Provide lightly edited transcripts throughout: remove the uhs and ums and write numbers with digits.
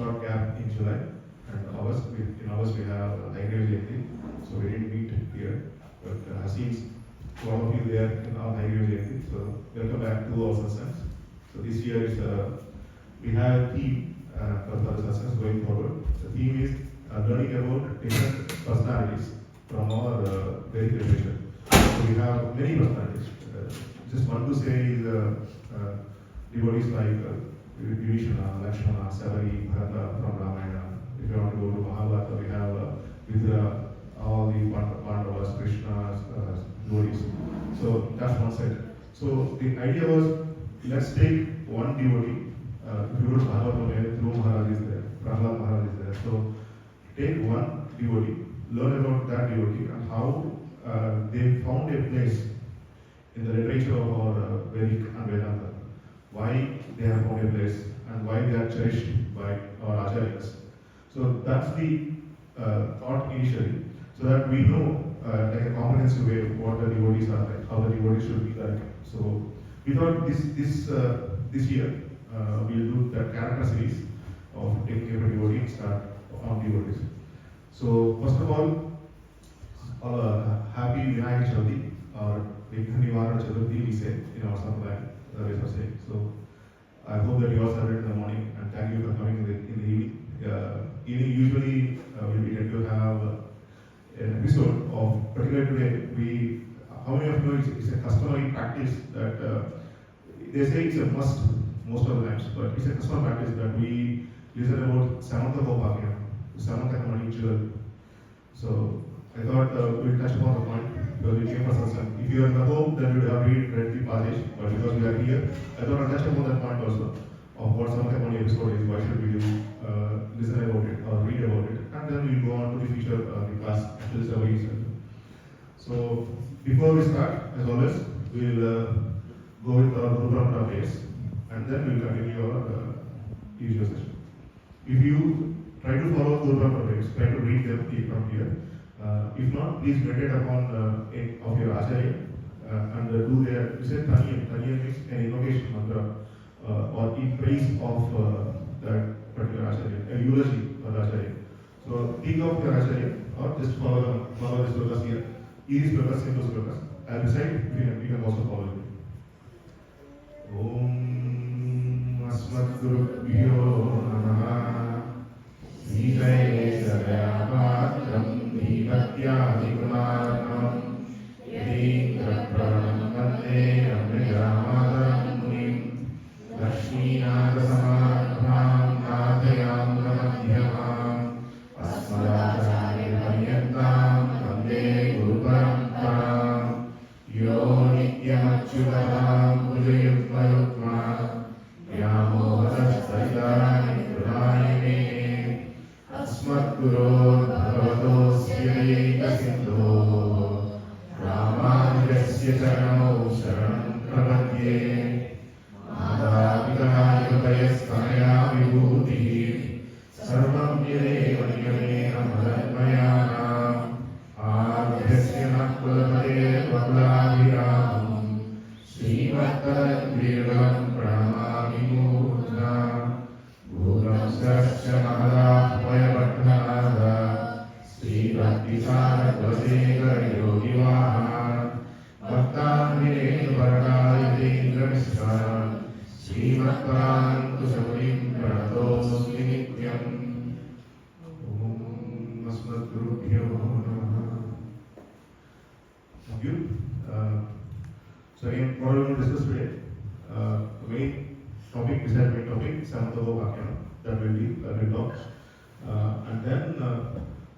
short gap in July and August. In August we have High-Grade JT, so we didn't meet here. But since one of you there in our High-Grade JT, so welcome back to our sessions. So this year is we have a theme for the sessions going forward. The theme is learning about different personalities from our very generation. So we have many personalities. Just one to say is devotees like Vibhishana, Lakshmana, Sabari, Bharata from Ramayana. If you want to go to Mahabharata, we have Vidura, all the Pandavas, Krishna's devotees. So that's one side. So the idea was, let's take one devotee. If you go to Mahabharata, Dhruva Maharaj is there, Prahlad Maharaj is there. So take one devotee, learn about that devotee and how they found a place in the literature of our Vedic and Vedanta. Why they have found a place and why they are cherished by our acharyas. So that's the thought initially, so that we know like a comprehensive way what the devotees are like, how the devotees should be like. So we thought this year we'll do that character series of taking care of devotees and start on devotees. So first of all, happy Vinayak Chavithi or Nivarana Chaturthi we say in our Sampradaya. So I hope that you all started in the morning and thank you for coming in the evening. Usually we tend to have an episode of particular today. How many of you know it's a customary practice that they say it's a must most of the times, but it's a customary practice that we listen about Samantha Bhopakya, Samantha Kamani. So I thought we'll touch upon the point because we came for satsang. If you are in the home, then you would have read the passage, but because we are here, I thought I'll touch upon that point also of what Samantha Kamani episode is, why should we do listen about it or read about it, and then we'll go on to the future the class after the survey. So before we start, as always, we'll go with our Guru Parampara base, and then we'll continue our usual session. If you try to follow Guru Parampara base, try to read them from here. If not, please meditate upon of your acharya and do their, you say Tanya. Tanya means an invocation mantra or in praise of that particular acharya, a eulogy of the acharya. So think of your acharya or just follow the slokas here. These slokas, simple slokas. I'll recite, you can also follow it. Om Asmat Gurubhyo Namaha Nidai Sadayapatram Vivatyadigunaram Yadindra Pranam Vande Amrijamadam Munim Lakshminada Samadham Nadayam Namadhyamam Asmadacharya Paryantam Vande Guru Paramparam Yo Nityam Achyutam Pujayutma Yutma Yamo Vasastayani Pradayane Asmat Guru Bhagavadosya Sindho Ramanujasya Charanau Sharanam Prabhadye Madhavita Yudayasthaya Vibhuti Sarvam Yadeva Niyamena Madhatmayana Adhyasya Nakulapade Vablaviramam Srivattad Virgalam Pranamami Murtha Bhudam Sarasya Mahadahvaya Bhattanada Sri Bhakti Saradvasega Yogi Vahan Bhaktan Vinay Varadaya Indra Mishra Sri Bhaktan Kusamulim Pranatos Nityam Om Asmat Gurubhyo Namaha. Thank you. So again, what we will discuss today, the main topic, besides main topic, Samantha Bhopakya, that will talk. And then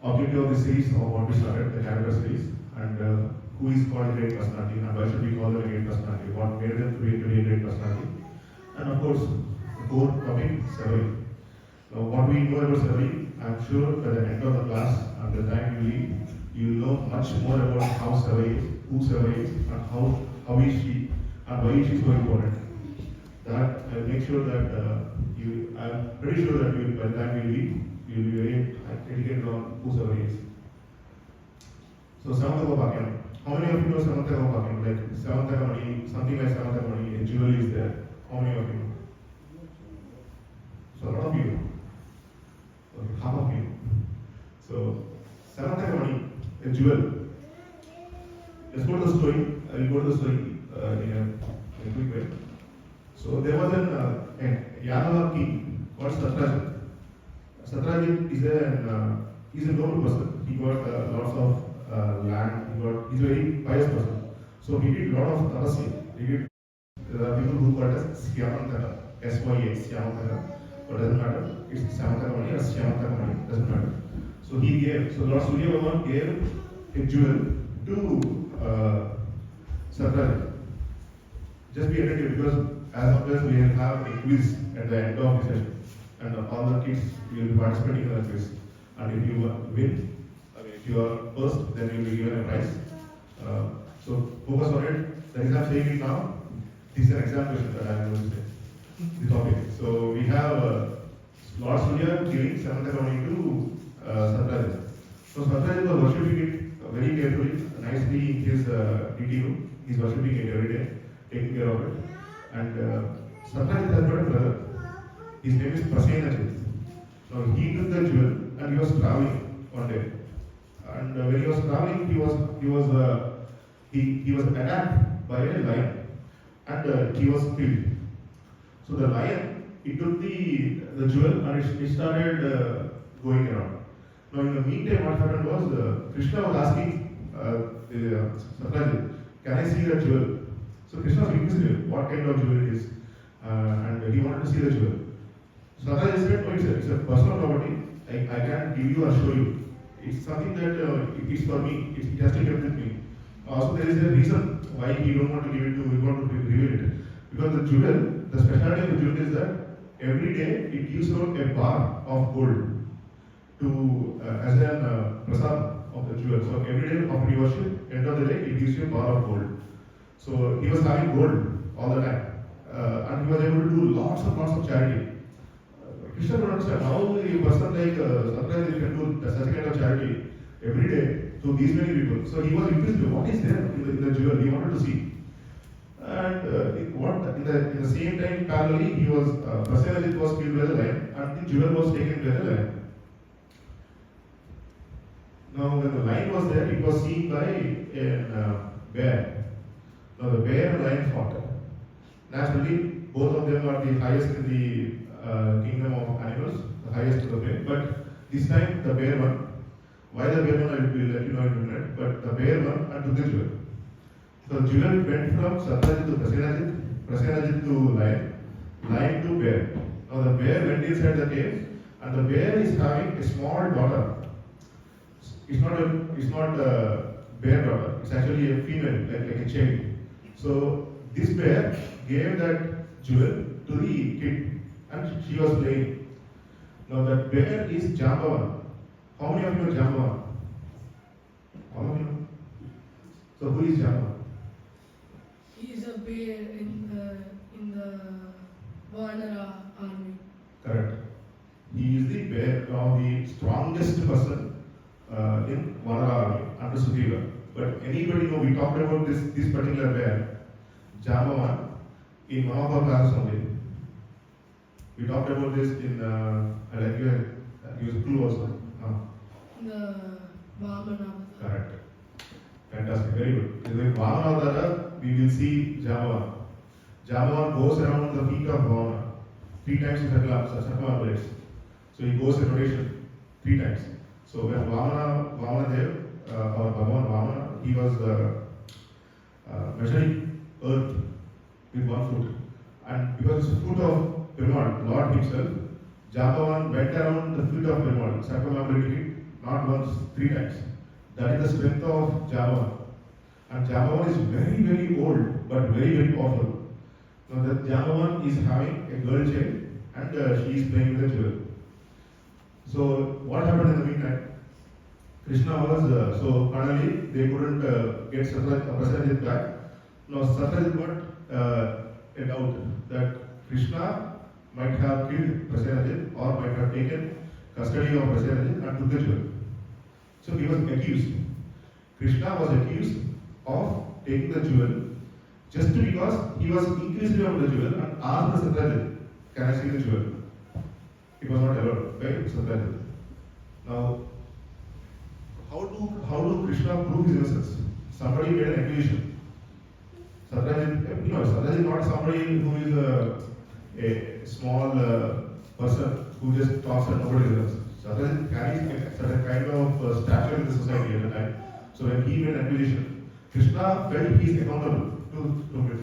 objective of the series of what we started, the character series, and who is called a great personality and why should we call them a great personality, what made them to be a great personality. And of course, the core topic, Sabari. Now what we know about Sabari, I'm sure at the end of the class, at the time you leave, you will know much more about how Sabari is, who Sabari is, and how is she, and why is she so important. That I'll make sure that I'm pretty sure that by the time you leave, you'll be very educated on who Sabari is. So Samantha Bhopakya. How many of you know Samantha Bhopakya? Like Samantha Kamani, something like Samantha Kamani, a jewel is there. How many of you know? So a lot of you. half of you. So, Samathakamani, a jewel. Let's go to the story. I will go to the story in a quick way. So, there was an Yadava king called Satrajit. Satrajit is a noble person. He got lots of land. He's a very pious person. So, he did a lot of tapasya. He did people who call it as Syamantaka, S-Y-A, Syamantaka. But doesn't matter. It's Syamantaka or Syamantaka, doesn't matter. So he gave, so Lord Surya Bhagavan gave a jewel to Satrajit. Just be attentive because as always we will have a quiz at the end of the session. And all the kids will be participating in the quiz. And if you win, if you are first, then you will be given a prize. So focus on it. The exam saying it now. This is an exam question that I am going to say. The topic. So we have Lord Surya giving Samathakamani to Satrajit. So Satrajit was worshipping it very carefully, nicely in his DT room. He is worshipping it every day, taking care of it. And Satrajit has got a brother. His name is Prasenajit. Now he took the jewel and he was traveling one day. And when he was traveling, he was attacked by a lion. And he was killed. So the lion, he took the jewel and it started going around. Now in the meantime, what happened was Krishna was asking Satrajit, can I see the jewel? So Krishna was inquisitive, what kind of jewel it is, and he wanted to see the jewel. Satrajit said, no, it's a personal property. I can't give you or show you. It's something that it is for me. It has to be kept with me. Also, there is a reason why he don't want to give it to, he want to reveal it. Because the jewel, the specialty of the jewel is that every day it gives out a bar of gold to as an prasad of the jewel. So every day after you worship, end of the day it gives you a bar of gold. So he was having gold all the time, and he was able to do lots of charity. Krishna would understand how a person like Satrajit can do such a kind of charity every day to these many people. So he was inquisitive. What is there in the jewel? He wanted to see. And in the same time, parallelly, he was Prasenajit was killed by the lion, and the jewel was taken by the lion. Now, when the lion was there, it was seen by a bear. Now, the bear and lion fought. Naturally, both of them are the highest in the kingdom of animals, the highest of the prey. But this time, the bear won. Why the bear won, I will let you know in a minute. But the bear won and took the jewel. So the jewel went from Satrajit to Prasenajit, Prasenajit to lion to bear. Now the bear went inside the cave, and the bear is having a small daughter. It's not a bear daughter. It's actually a female, like a child. So this bear gave that jewel to the kid, and she was playing. Now that bear is Jambavan. How many of you know Jambavan? All of you know. So who is Jambavan? He is a bear in the Vanara army. Correct. He is the bear, the strongest person in Vanara army under Sugriva. But anybody know we talked about this particular bear, Jambavan, in one of our classes only. We talked about this in I like you use clue also. The Vamana. Correct. Fantastic, very good. In Vamana Avtara, we will see Jambavan. Jambavan goes around the feet of Vamana. 3 times he circumambulates. So he goes in rotation 3 times. So when Vamana Dev, or Bhagavan Vamana, he was measuring earth with 1 foot. And because it's the foot of Perumal, Lord himself, Jambavan went around the feet of Perumal, circumambulating it not once, 3 times. That is the strength of Jambavan. And Jambavan is very, very old, but very, very powerful. Now the Jambavan is having a girl child, and she is playing with a jewel. So what happened in the meantime? Krishna was, so finally they couldn't get Prasenajit back. Now Satrajit got a doubt that Krishna might have killed Prasenajit or might have taken custody of Prasenajit and took the jewel. So he was accused. Krishna was accused of taking the jewel just because he was inquisitive of the jewel and asked the Satrajit, can I see the jewel? It was not allowed by Satrajit. Now, how do Krishna prove his innocence? Somebody made an accusation. Satyajit, Satyajit is not somebody who is a small person who just talks and nobody listens. Satyajit carries a certain kind of stature in the society at the time. So when he made an accusation, Krishna felt he is accountable to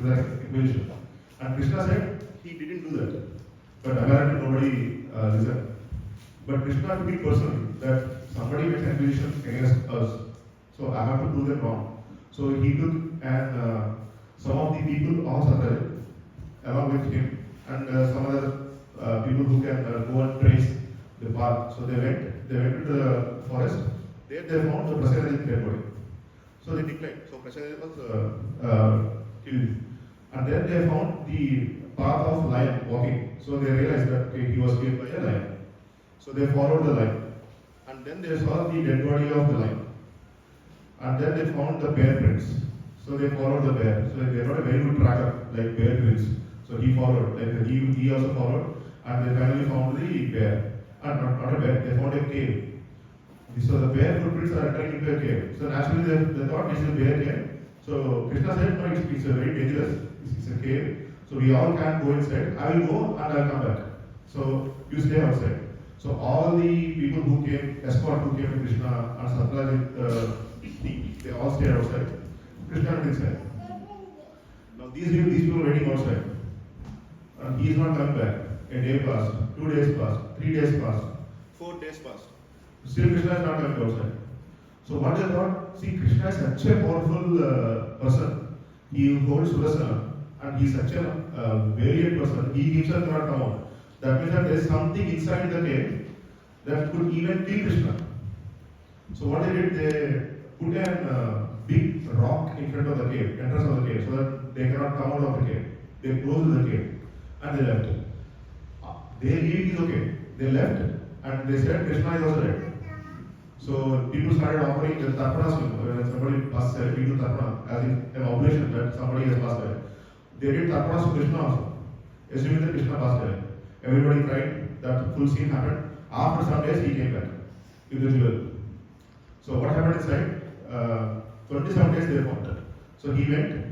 that accusation. And Krishna said he didn't do that. But apparently nobody listened. But Krishna took it personally that somebody makes an accusation against us. So I have to prove them wrong. So he took and some of the people of Satyajit along with him and some other people who can go and trace the path. So they went to the forest. There they found the Prasad dead body. So they declared. So Prasad was killed. And then they found the path of lion walking. So they realized that he was killed by a lion. So they followed the lion. And then they saw the dead body of the lion. And then they found the bear prints. So they followed the bear. So they got a very good tracker like bear prints. So he followed. Like he also followed. And they finally found the bear. And not a bear, they found a cave. So the bear footprints are entering into a cave. So naturally they thought this is a bear cave. So Krishna said, no, it's a very dangerous. It's a cave. So we all can't go inside. I will go and I'll come back. So you stay outside. So all the people who came, escort who came to Krishna and Satyajit, they all stayed outside. Krishna went inside. Now these people were waiting outside. And he is not coming back. A day passed, 2 days passed, 3 days passed, 4 days passed. Still Krishna is not coming outside. So what they thought, see, Krishna is such a powerful person. He holds Sudarsana and he is such a valiant person. He himself cannot come out. That means that there is something inside the cave that could even kill Krishna. So what they did, they put a big rock in front of the cave, entrance of the cave, so that they cannot come out of the cave. They closed the cave and they left. They leaving is okay. They left and they said Krishna is also dead. So people started offering the tarpanas. When somebody passed away, people do tarpana as in an oblation that somebody has passed away. They did tarpanas to Krishna also, assuming that Krishna passed away. Everybody cried. That full scene happened. After some days, he came back with the jewel. So what happened inside? 27 days they found it. So he went.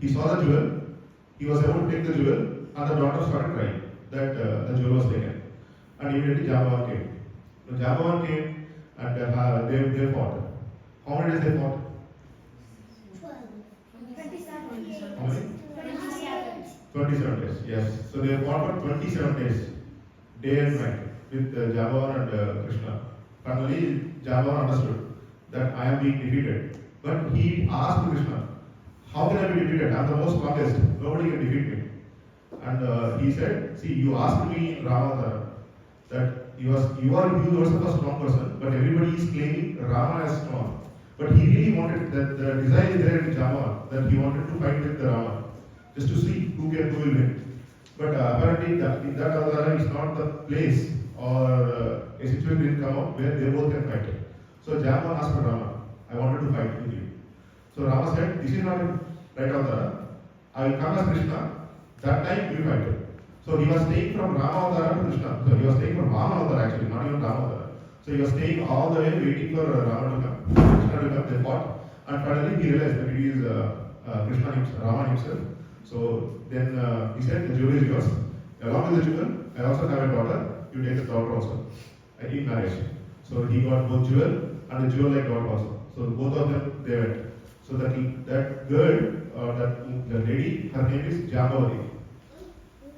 He saw the jewel. He was able to take the jewel, and the daughter started crying that the jewel was taken. And immediately Jambavan came. The Jambavan came and they fought. How many days they fought? 27. How many? 27. 27 days, yes. So they fought for 27 days, day and night, with Jambavan and Krishna. Finally, Jambavan understood that I am being defeated. But he asked Krishna, how can I be defeated? I am the most strongest. Nobody can defeat me. And he said, see, you asked me in Rama that you yourself a strong person, but everybody is claiming Rama as strong. But he really wanted that the desire is there in Jambavan, that he wanted to fight with the Rama, just to see who will win. But apparently in that avtara is not the place or a situation didn't come up where they both can fight. So Jambavan asked for Rama, I wanted to fight with you. So Rama said, this is not a right avtara. I will come as Krishna. That time we will fight. So he was staying from Rama avtara to Krishna. So he was staying from Rama avtara actually, not even Rama avtara. So he was staying all the way waiting for Rama to come. Krishna to come. They fought. And finally he realized that it is Krishna himself, Rama himself. So then he said, the jewel is yours. Along with the jewel, I also have a daughter. You take the daughter also. In marriage. So he got both jewel and the jewel-like daughter also. So both of them, they went. So that girl, the lady, her name is Jambavati.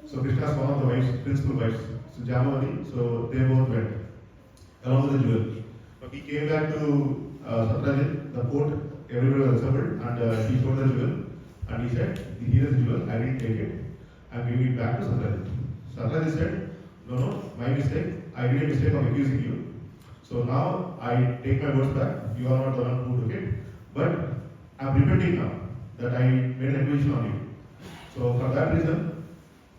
So Krishna is one of the wives, principal wives. So Jambavati, so they both went along with the jewel. So he came back to Satyajit, the port, everybody was assembled, and he showed the jewel. And he said, here is the jewel, I didn't take it. I'm giving it back to Satyajit. Satyajit said, no, my mistake. I did a mistake of accusing you. So now I take my words back. You are not the one who took it. But I'm repenting now that I made an accusation on you. So for that reason,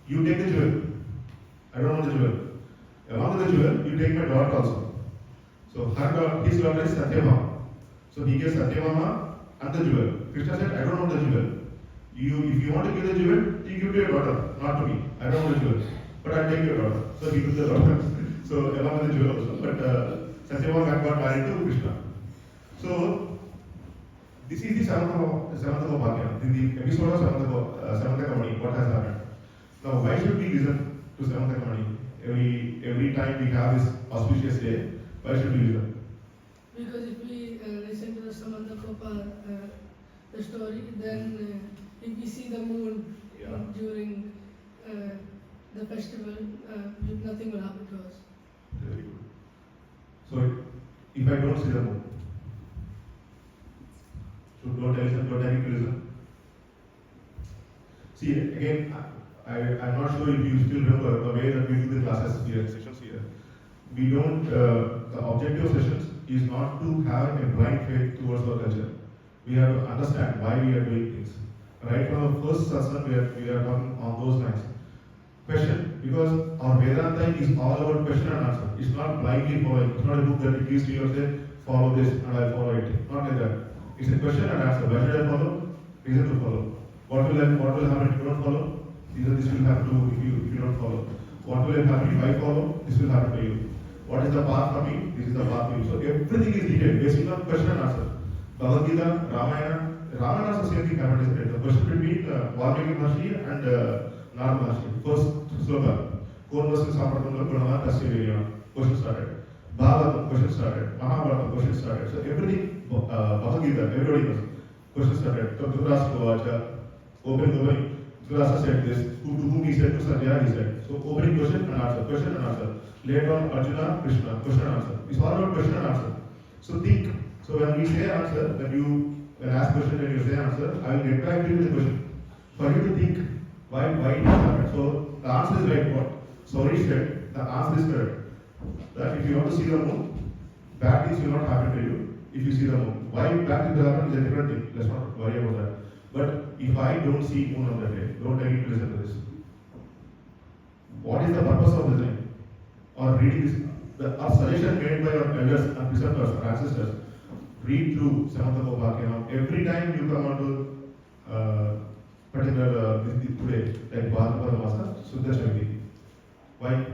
you take the jewel. I don't want the jewel. Along with the jewel, you take my daughter also. So his daughter is Satyabhama. So he gives Satyabhama and the jewel. Krishna said, I don't want the jewel. If you want to give the jewel, you give to your daughter, not to me. I don't want the jewel. But I'll take your daughter. So he took the daughter. So along with the jewel also. But Satyabhama got married to Krishna. So this is the seventh Bhagya. In the episode of seventh Kamani, what has happened? Now, why should we listen to seventh Kamani every time we have this auspicious day? Why should we listen? Because if we listen to the Samantha Gopal the story, then if we see the moon Yeah. during the festival, nothing will happen to us. Very good. So, if I don't see the moon, so don't I need to listen? See, again, I'm not sure if you still remember the way that we do the classes here, sessions here. We don't, the objective of sessions is not to have a blind faith towards our culture. We have to understand why we are doing things. Right from the first satsang, we are talking on those lines. Question, because our Vedanta is all about question and answer. It's not blindly following. It's not a book that it gives to you and say, follow this and I'll follow it. Not like that. It's a question and answer. Why should I follow? Reason to follow. What will happen if you don't follow? This will happen to if you don't follow. What will happen if I follow? This will happen to you. What is the path for me? This is the path for you. So everything is detailed based on question and answer. Bhagavad Gita, Ramayana is the same thing happened. The question between Valmiki Maharshi and Narada Maharshi. First sloka. Korvasya Sampradamla Pranama Tasya question started. Bhagavatam question started. Mahabharata question started. So everything, Bhagavad Gita, everybody knows. Question started. Dhritarashtra opening. Dhritarashtra said this. To whom he said, to Sanjaya he said. So opening question and answer. Later on, Arjuna, Krishna, question and answer. It's all about question and answer. So think. So when we say answer, when ask question and you say answer, I will get back to you with the question. For you to think why it happened. So the answer is right what? Sorry said, the answer is correct. That if you want to see the moon, bad things will not happen to you if you see the moon. Why bad things will happen is a different thing. Let's not worry about that. But if I don't see moon on that day, don't tell me to listen to this. What is the purpose of listening or reading this? Our suggestion made by our elders and preceptors, our ancestors. Read through Samantha Gopal. Every time you come on to particular today, like Bhagavad Masa, Suddha Shaviti. Why?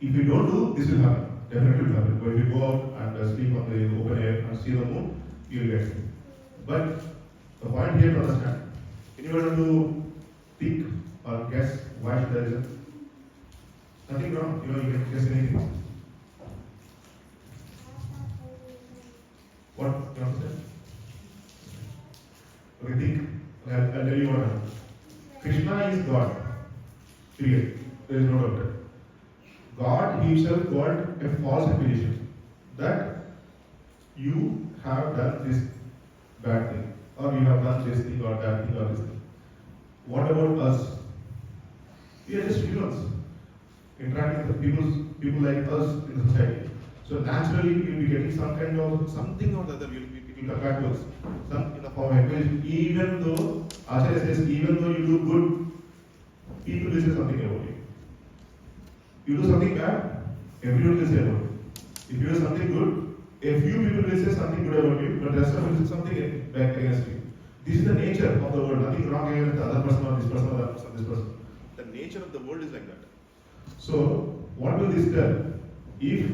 If you don't do, this will happen. Definitely will happen. When you go out and sleep on the open air and see the moon, you will get it. But the point here to understand, anyone want to think or guess why should I listen? Nothing wrong. You can guess anything. What you want to say? Okay, think. I'll tell you what happened. Krishna is God. Period. There is no doubt. God himself got a false revelation that you have done this bad thing, or you have done this thing or that thing or this thing. What about us? We are just humans interacting with people like us in the society. So naturally, we will be getting some kind of something or the other. It will come back to us. Some in the form of encouragement. Even though Acharya says, even though you do good, people will say something about you. You do something bad, everyone will say about you. If you do something good, a few people will say something good about you, but the rest of them will say something back against you. This is the nature of the world. Nothing wrong against the other person or this person or that person, this person. The nature of the world is like that. So, what will this tell? If,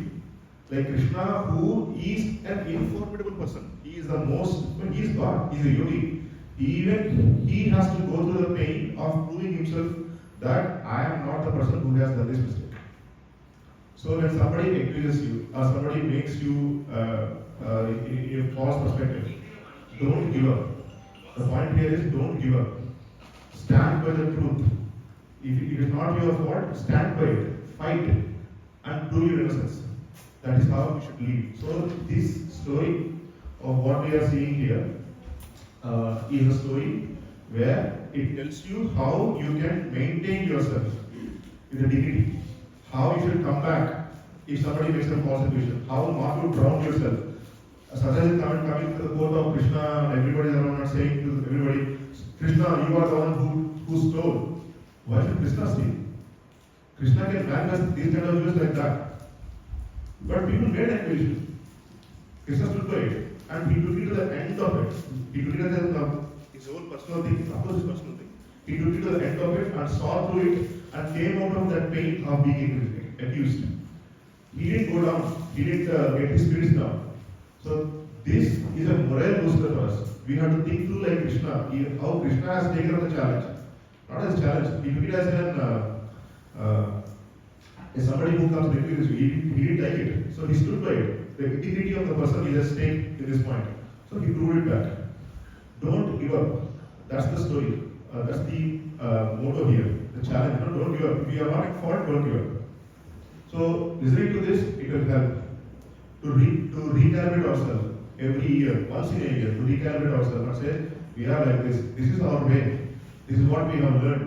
like Krishna, who is an informidable person, he is the most, when he is God, he is a yogi. Even he has to go through the pain of proving himself that I am not the person who has done this mistake. So when somebody accuses you or somebody makes you in a false perspective, don't give up. The point here is don't give up. Stand by the truth. If it is not your fault, stand by it, fight it, and prove your innocence. That is how we should live. So this story of what we are seeing here is a story where it tells you how you can maintain yourself with a dignity, how you should come back if somebody makes a false accusation, how not to drown yourself. Satsang is coming to the court of Krishna, and everybody is around and saying to everybody, Krishna, you are the one who stole. Why should Krishna steal? Krishna can manifest these kind of views like that. But people made accusation. Krishna stood by it, and he took it to the end of it. He took it as his own personal thing, of course his personal thing. He took it to the end of it and saw through it and came out of that pain of being accused. He didn't go down. He didn't get his spirits down. So this is a moral booster for us. We have to think through like Krishna, how Krishna has taken up the challenge. Not as a challenge. He took it as as somebody who comes with this. He didn't like it. So he stood by it. The integrity of the person is at stake at this point. So he proved it back. Don't give up. That's the story. That's the motto here. The challenge. Don't give up. If you are not at fault, don't give up. So listening to this, it will help to recalibrate ourselves every year, once in a year, to recalibrate ourselves and say, we are like this. This is our way. This is what we have learned.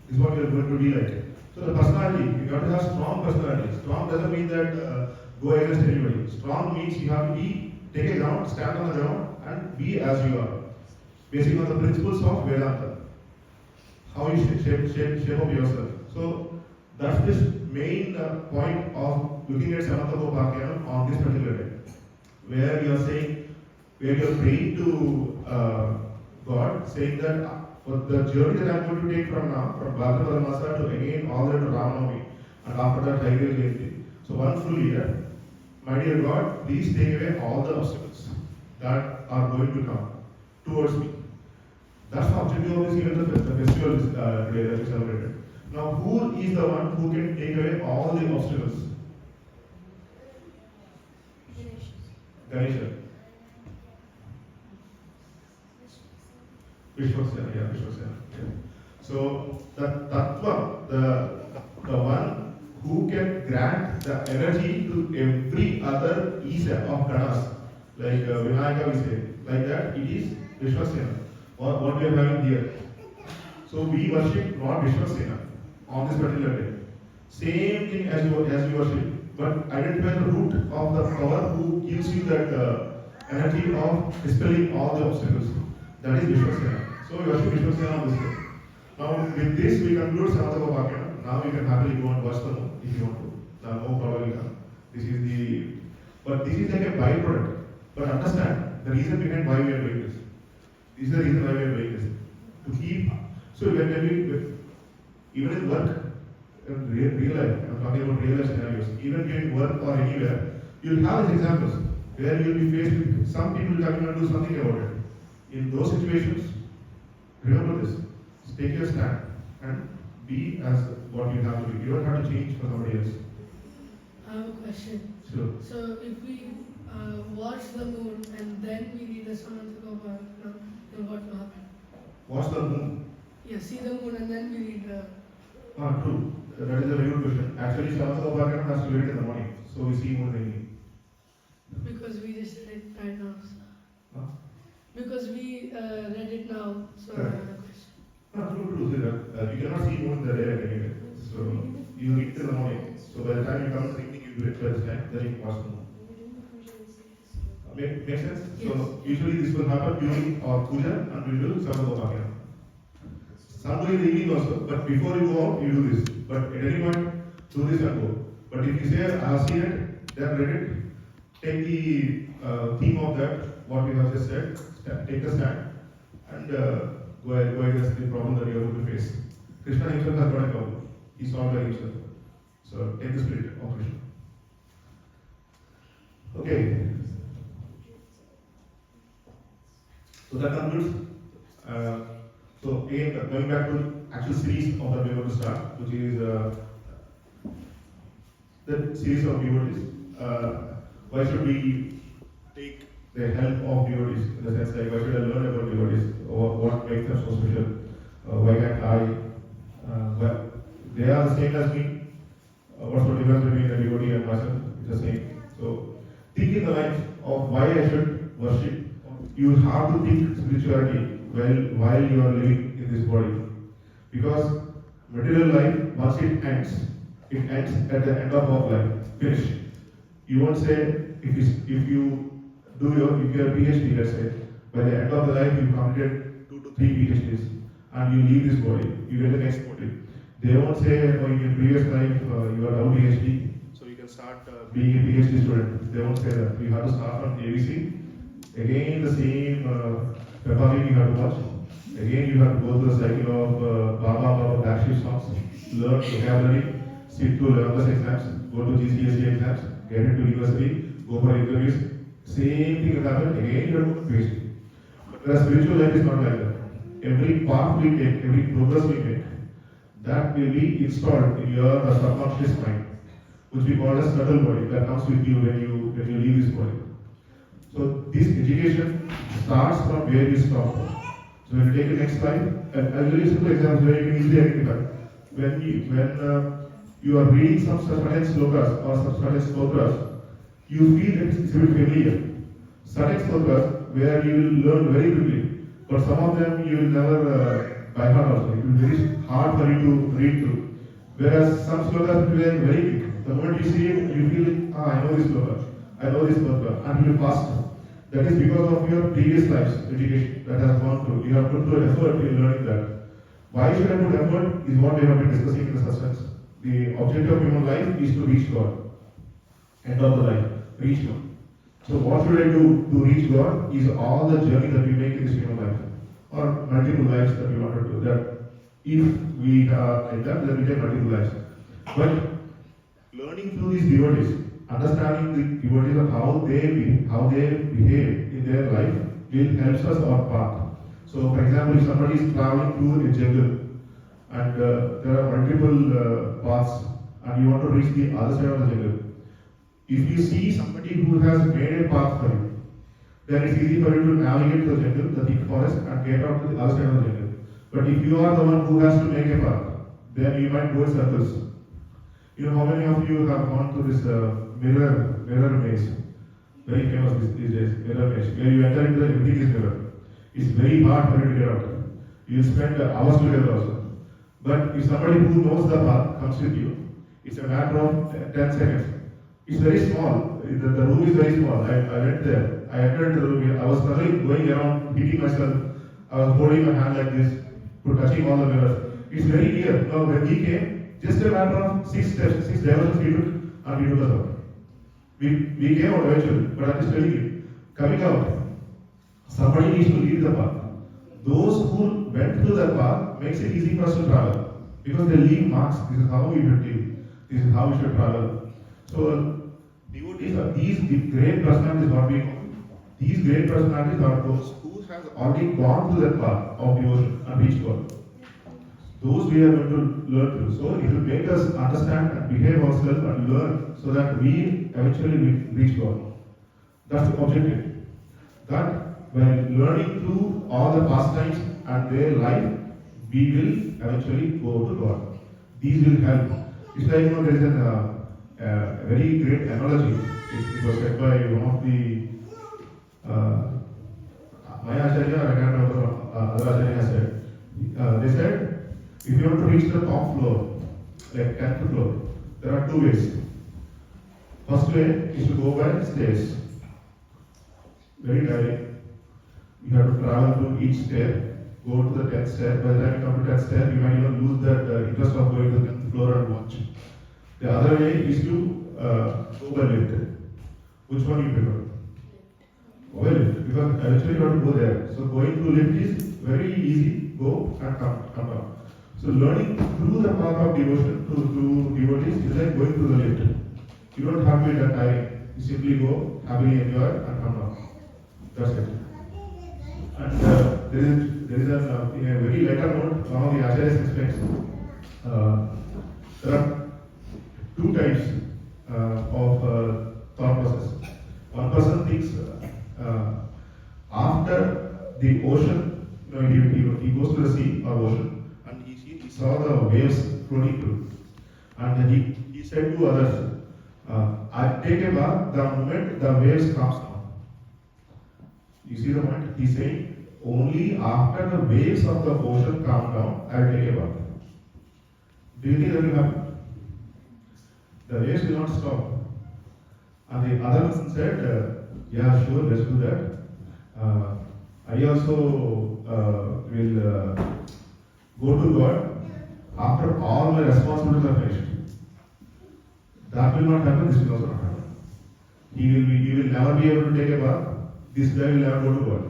This is what we are going to be like. So the personality, you have to have strong personality. Strong doesn't mean that go against anybody. Strong means you have to take a ground, stand on the ground, and be as you are. Based on the principles of Vedanta. How you shape up yourself. So that's this main point of looking at Samatha on this particular day. Where you are saying, where you are praying to God, saying that for the journey that I am going to take from now, from Bhadrapada Masa to again all the way to Ramnavami, and after that Haigreva Jayanti. So one full year, my dear God, please take away all the obstacles that are going to come towards me. That's the objective of this event, the festival today that we celebrated. Now, who is the one who can take away all the obstacles? Ganesha. Vishwasena, yeah, Vishwasena. Yeah. So the Tattva, the one who can grant the energy to every other Isa of Ganas, like Vinayaka we say, like that, it is Vishwasena, or what we are having here. So we worship Lord Vishwasena on this particular day. Same thing as we worship, but identify the root of the power who gives you that energy of dispelling all the obstacles. That is Vishwasena. So we worship Vishwasena on this day. Now with this we conclude Samatha Gopakya. Now you can happily go and watch the moon if you want to. Now no problem will come. This is like a byproduct. But understand the reason behind why we are doing this. This is the reason why we are doing this. To keep, so when we, even in work, in real life, I'm talking about real life scenarios, even during work or anywhere, you'll have these examples where you'll be faced with some people coming and do something about it. In those situations, remember this, take your stand and be as what you have to be. You don't have to change for somebody else. I have a question. Sure. So if we watch the moon and then we read the Samatha Gopakya, then what will happen? Watch the moon. Yeah, see the moon and then we read the... True. That is a very good question. Actually, Samatha Gopakya has to read it in the morning. So we see moon in the evening. Because we just read it right now. So. Huh? Because we read it now, so I have a question. True. You cannot see moon in the day anyway. So you read it in the morning. So by the time you come in the evening, you do it by this time, then you can watch the moon. Make sense? Yes. So usually this will happen during our puja and we will do Samatha Gopakya. Some do in the evening also, but before you go out, you do this. But at any point, do this and go. But if you say, I have seen it, then read it, take the theme of that, what we have just said, take the stand, and go against the problem that you are going to face. Krishna himself has got a problem. He solved by himself. So take the spirit of Krishna. Okay. So that concludes. So again, going back to actual series of that we are going to start, which is the series of devotees. Why should we take the help of devotees? In the sense like, why should I learn about devotees? Or what makes them so special? Why can't I? Well, they are the same as me. What's the difference between a devotee and myself? It's the same. So think in the lines of why I should worship. You have to think spirituality while you are living in this body. Because material life, once it ends at the end of our life. Finish. You won't say if you are a PhD, let's say, by the end of the life you completed 2 to 3 PhDs and you leave this body, you get the next body. They won't say, in your previous life you are now PhD, so you can start being a PhD student. They won't say that. You have to start from ABC. Again, the same Peppa Pig you have to watch. Again, you have to go through the cycle of Baba Black Sheep songs, learn vocabulary, sit to 11th exams, go to GCSE exams, get into university, go for interviews. Same thing will happen again. You have to face it. But spiritual life is not like that. Every path we take, every progress we make, that will be installed in your subconscious mind, which we call as subtle body, that comes with you when you leave this body. So this education starts from where you stop. So when you take the next slide, and I'll give you simple examples where you can easily identify. When you are reading some certain slokas or some certain stotras, you feel that it's a bit familiar. Certain stotras where you will learn very quickly, but some of them you will never by heart also. It will be very hard for you to read through. Whereas some slokas will be very quick. The moment you see it, you feel, I know this sloka, I know this sloka, and you will fast. That is because of your previous life's education that has gone through. You have put through effort in learning that. Why should I put effort is what we have been discussing in the substance. The objective of human life is to reach God. End of the life, reach God. So what should I do to reach God is all the journey that we make in this human life, or multiple lives that we want to do. That if we are like that, then we take multiple lives. But learning through these devotees, understanding the devotees and how they behave in their life will help us our path. So, for example, if somebody is traveling through a jungle and there are multiple paths, and you want to reach the other side of the jungle, if you see somebody who has made a path for you, then it's easy for you to navigate the jungle, the thick forest, and get out to the other side of the jungle. But if you are the one who has to make a path, then you might go in circles. You know, how many of you have gone to this mirror maze? Very famous these days, mirror maze. Where you enter into everything is mirror. It's very hard for you to get out. You spend hours together also. But if somebody who knows the path comes with you, it's a matter of 10 seconds. It's very small. The room is very small. I went there. I entered the room. I was suddenly going around, hitting myself. I was holding my hand like this, touching all the mirrors. It's very near. Now when he came, just a matter of 6 steps, 6 diversions we took, and we took us out. We came out eventually, but I'm just telling you, coming out, somebody needs to lead the path. Those who went through that path makes it easy for us to travel, because they leave marks. This is how we should live. This is how we should travel. So devotees are these great personalities are being. These great personalities are those who have already gone through that path of devotion and reached God. Those we are going to learn through. So it will make us understand and behave ourselves and learn so that we eventually reach God. That's the objective. That when learning through all the pastimes and their life, we will eventually go to God. These will help. It's like, there is a very great analogy. It was said by one of the Maya Acharya, I can't remember other Acharya said. They said, if you want to reach the top floor, like 10th floor, there are 2 ways. First way is to go by stairs. Very direct. You have to travel through each stair, go to the 10th stair. By the time you come to 10th stair, you might even lose that interest of going to the 10th floor and watch. The other way is to go by lift. Which one you prefer? Go by lift, because eventually you have to go there. So going through lift is very easy. Go and come down. So learning through the path of devotion to devotees is like going through the lift. You don't have to be that tiring. You simply go, happily enjoy, and come down. That's it. And there is in a very later note, one of the Acharyas explains, there are 2 types of thought process. One person thinks after the ocean, he goes to the sea or ocean, and he saw the waves flowing through, and he said to others, I take a bath the moment the waves comes down. You see the point? He's saying, only after the waves of the ocean come down, I will take a bath. Do you think that will happen? The waves will not stop. And the other person said, yeah, sure, let's do that. I also will go to God after all my responsibilities are finished. That will not happen, this will also not happen. He will never be able to take a bath. This guy will never go to God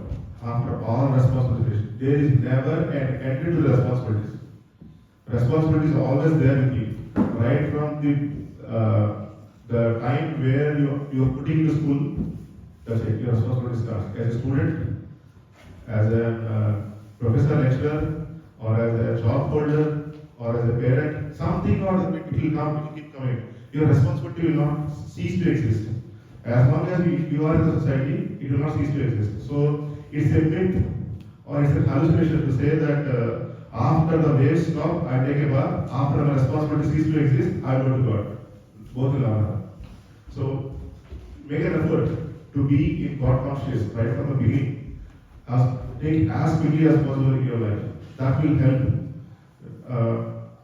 after all responsibilities. There is never an end to the responsibilities. Responsibility is always there with you. right from the time where you are putting to school. That's it. Your responsibility starts as a student, as a professor, lecturer, or as a job holder, or as a parent. Something or other, it will come. It will keep coming. Your responsibility will not cease to exist. As long as you are in the society, it will not cease to exist. So it's a myth or it's a hallucination to say that after the waves stop, I take a bath. After my responsibility cease to exist, I go to God. Both will happen. So make an effort to be in God conscious right from the beginning. Take as quickly as possible in your life. That will help.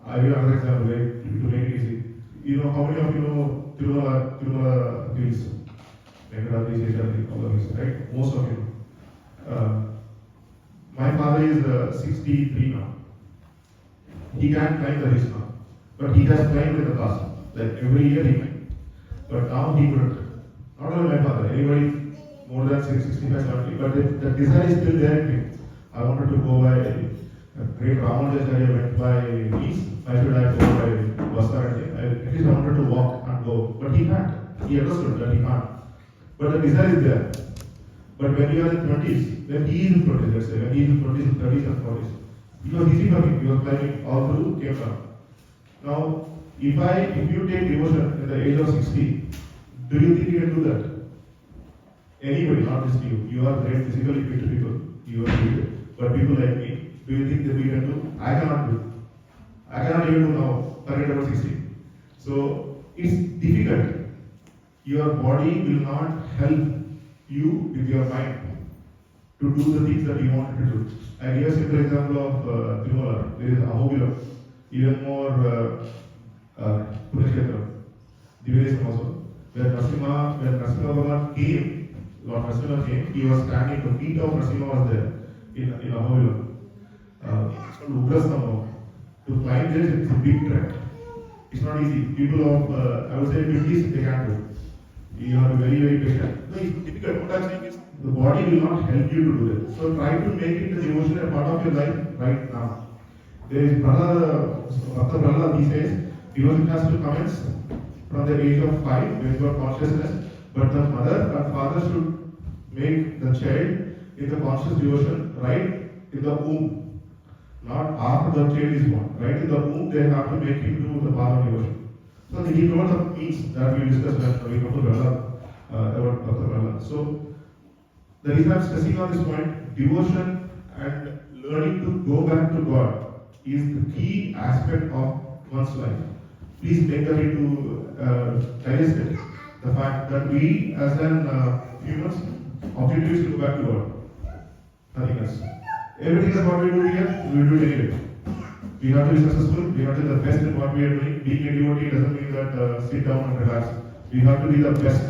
I will another example to make it easy. You know, how many of you know Tirumala hills? Venkatadri, Seshavadri, all the hills, right? Most of you. My father is 63 now. He can't climb the hills now. But he has climbed in the past. Like every year he climbed. But now he couldn't. Not only my father, anybody more than 65, 70, but the desire is still there in me. I wanted to go by great Ramanujacharya went by east. Why should I go by Vasarati? At least I wanted to walk and go. But he can't. He understood that he can't. But the desire is there. But when you are in 20s, when he is in 20s, let's say, when he is in 20s, 30s and 40s, it was easy for him. He was climbing all through Cape Town. Now, if you take devotion at the age of 60, do you think you can do that? Anybody, not just you. You are great physically fit people. You are fit. But people like me, do you think that we can do? I cannot do. I cannot even do now, forget about 60. So, it's difficult. Your body will not help you with your mind to do the things that you wanted to do. I give a simple example of Tirumala. There is Ahobilam, even more Purukshetra, Divyasam also. When Narasimha came, Lord Narasimha came, he was standing, the feet of Narasimha was there in Ahobilam. It's called Ugrasthama. To climb this, it's a big trek. It's not easy. People of, I would say, 50s, they can't do it. You have to be very, very patient. No, it's difficult. What I'm saying is, the body will not help you to do that. So try to make it the devotion a part of your life right now. There is Bhakta Prahlad, he says, devotion has to commence from the age of 5 when you are consciousness, but the mother and father should make the child in the conscious devotion right in the womb, not after the child is born. Right in the womb, they have to make him do the path of devotion. So he told the means that we discussed when we come to Prahlad, about Bhakta Prahlad. So the reason I am stressing on this point, devotion and learning to go back to God is the key aspect of one's life. Please make that into digest it. The fact that we as an humans, objective is to go back to God. Nothing else. Everything is what we do here, we will do it anyway. We have to be successful, we have to be the best in what we are doing. Being a devotee doesn't mean that sit down and relax. We have to be the best.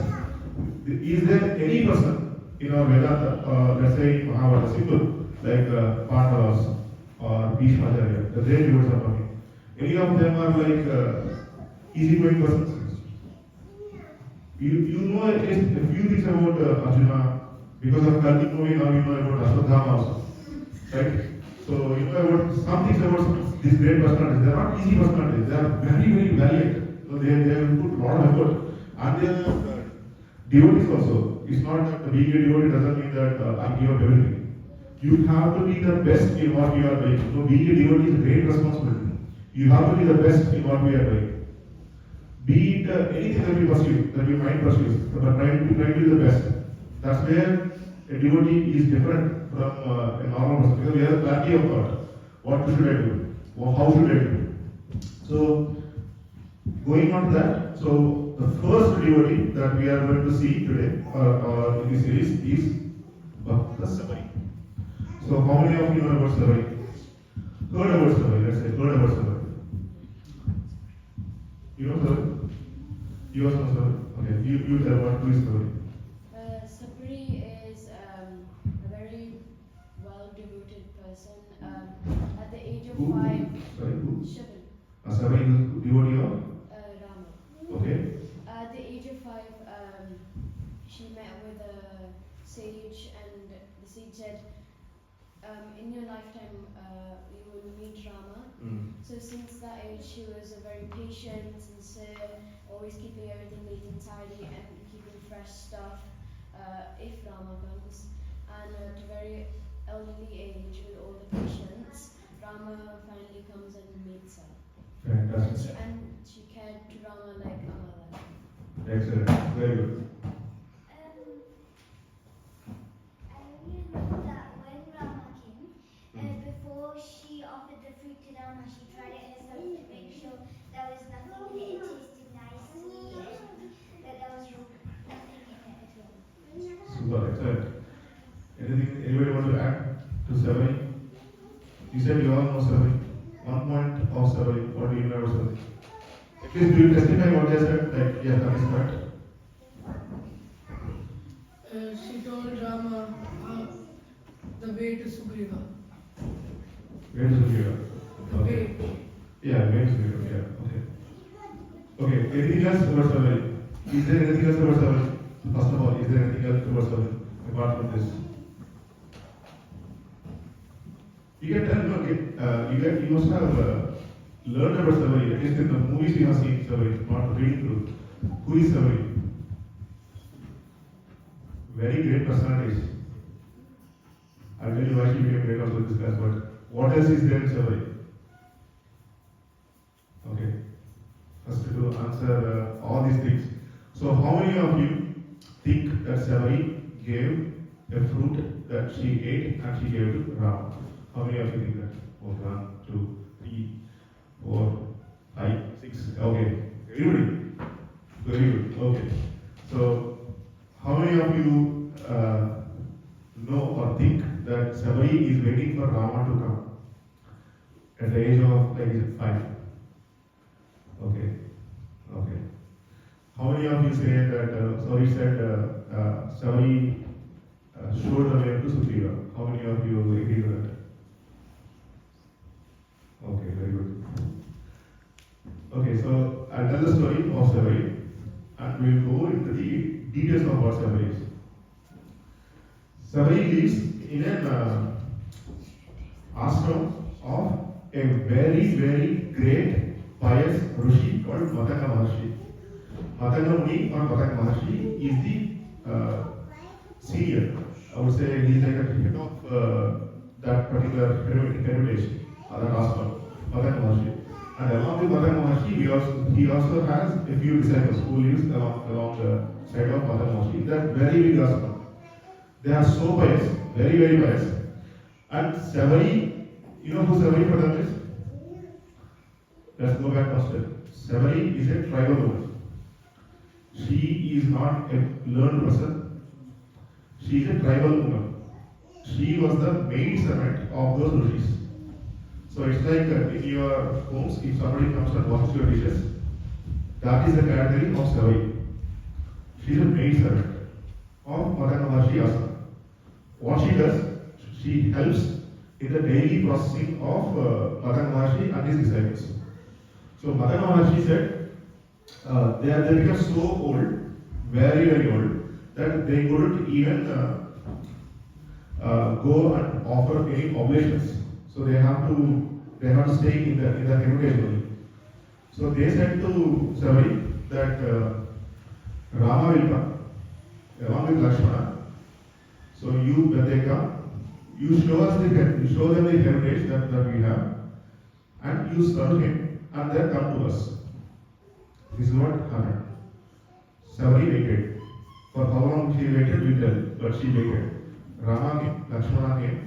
Is there any person in our Vedanta, let's say in Mahabharata, simple, like Pandavas or Bhishmacharya, the great devotees are talking. Any of them are like easygoing persons? You know at least a few things about Arjuna. Because of Kalki movie, now you know about Ashwadhama also. Right? So you know about some things about these great personalities. They are not easy personalities. They are very, very valiant. So they will put a lot of effort. And they are devotees also. It's not that being a devotee doesn't mean that I give up everything. You have to be the best in what you are doing. So being a devotee is a great responsibility. You have to be the best in what we are doing. Be it anything that you pursue, that your mind pursues, but try to be the best. That's where a devotee is different from a normal person, because we have clarity of thought. What should I do? How should I do? So, going on to that, so the first devotee that we are going to see today, or in this series, is Bhakta Sabari. So, how many of you know about Sabari? Heard about Sabari, let's say, heard about Sabari. You know Sabari? You also know Sabari? Okay, you tell what who is Sabari. Sabari is a very well-devoted person. At the age of 5, Sorry, who? Shivan. Sabari is devotee of? Rama. Okay. At the age of 5, she met with a sage, and the sage said, in your lifetime, you will meet Rama. So since that age, she was very patient, sincere, always keeping everything neat and tidy and keeping fresh stuff if Rama comes. And at a very elderly age, with all the patience, Rama finally comes and meets her. Fantastic. And she cared to Rama like a mother. Excellent. Very good. I really know that when Rama came, before she offered the fruit to Rama, she tried it herself to make sure there was nothing in it. It tasted nice, sweet, that there was nothing in it at all. Super. Excellent. Anything? Anybody want to add to Sabari? You said you all know Sabari. 1 point of Sabari. What do you know about Sabari? At least do you testify what they said? Like, yeah, that is correct. She told Rama the way to Sugriva. Where is Sugriva? The way. Yeah, where is Sugriva? Yeah, okay. Okay, anything else about Sabari? Is there anything else about Sabari? First of all, is there anything else about Sabari apart from this? You can tell, no, you must have learned about Sabari, at least in the movies you have seen Sabari, not reading through. Who is Sabari? Very great personalities. I'll tell you why she became great also in this class, but what else is there in Sabari? Okay. First to answer all these things. So how many of you think that Sabari gave a fruit that she ate and she gave to Ram? How many of you think that? Oh, 1, 2, 3, 4, 5, 6. Okay. Everybody? Very good. Okay. So how many of you know or think that Sabari is waiting for Rama to come at the age of like 5? Okay. Okay. How many of you say that Sabari said Sabari showed the way to Sugriva? How many of you agree with that? Okay, very good. Okay, so I'll tell the story of Sabari and we'll go into the details of what Sabari is. Sabari lives in an ashram of a very, very great pious Rishi called Matanga Maharshi. Matanga Muni or Matanga Maharshi is the senior. I would say he is like the head of that particular hermitage, that ashram, Matanga Maharshi. And along with Matanga Maharshi, he also has a few disciples who lives along the side of Matanga Maharshi. That very big ashram. They are so pious, very, very pious. And Sabari, you know who Sabari for them is? Let's go back first. Sabari is a tribal woman. She is not a learned person. She is a tribal woman. She was the maid servant of those rishis. So it's like in your homes, if somebody comes and washes your dishes, that is the category of Sabari. She is a maid servant of Matanga Maharshi Asana. What she does, she helps in the daily processing of Matanga Maharshi and his disciples. So Matanga Maharshi said, they become so old, very, very old, that they couldn't even go and offer any oblations. So they have to stay in the hermitage only. So they said to Sabari that Rama will come along with Lakshmana. So when they come, you show them the heritage that we have, and you serve him, and then come to us. This is what happened. Sabari waited. For how long she waited, we tell, but she waited. Rama came, Lakshmana came,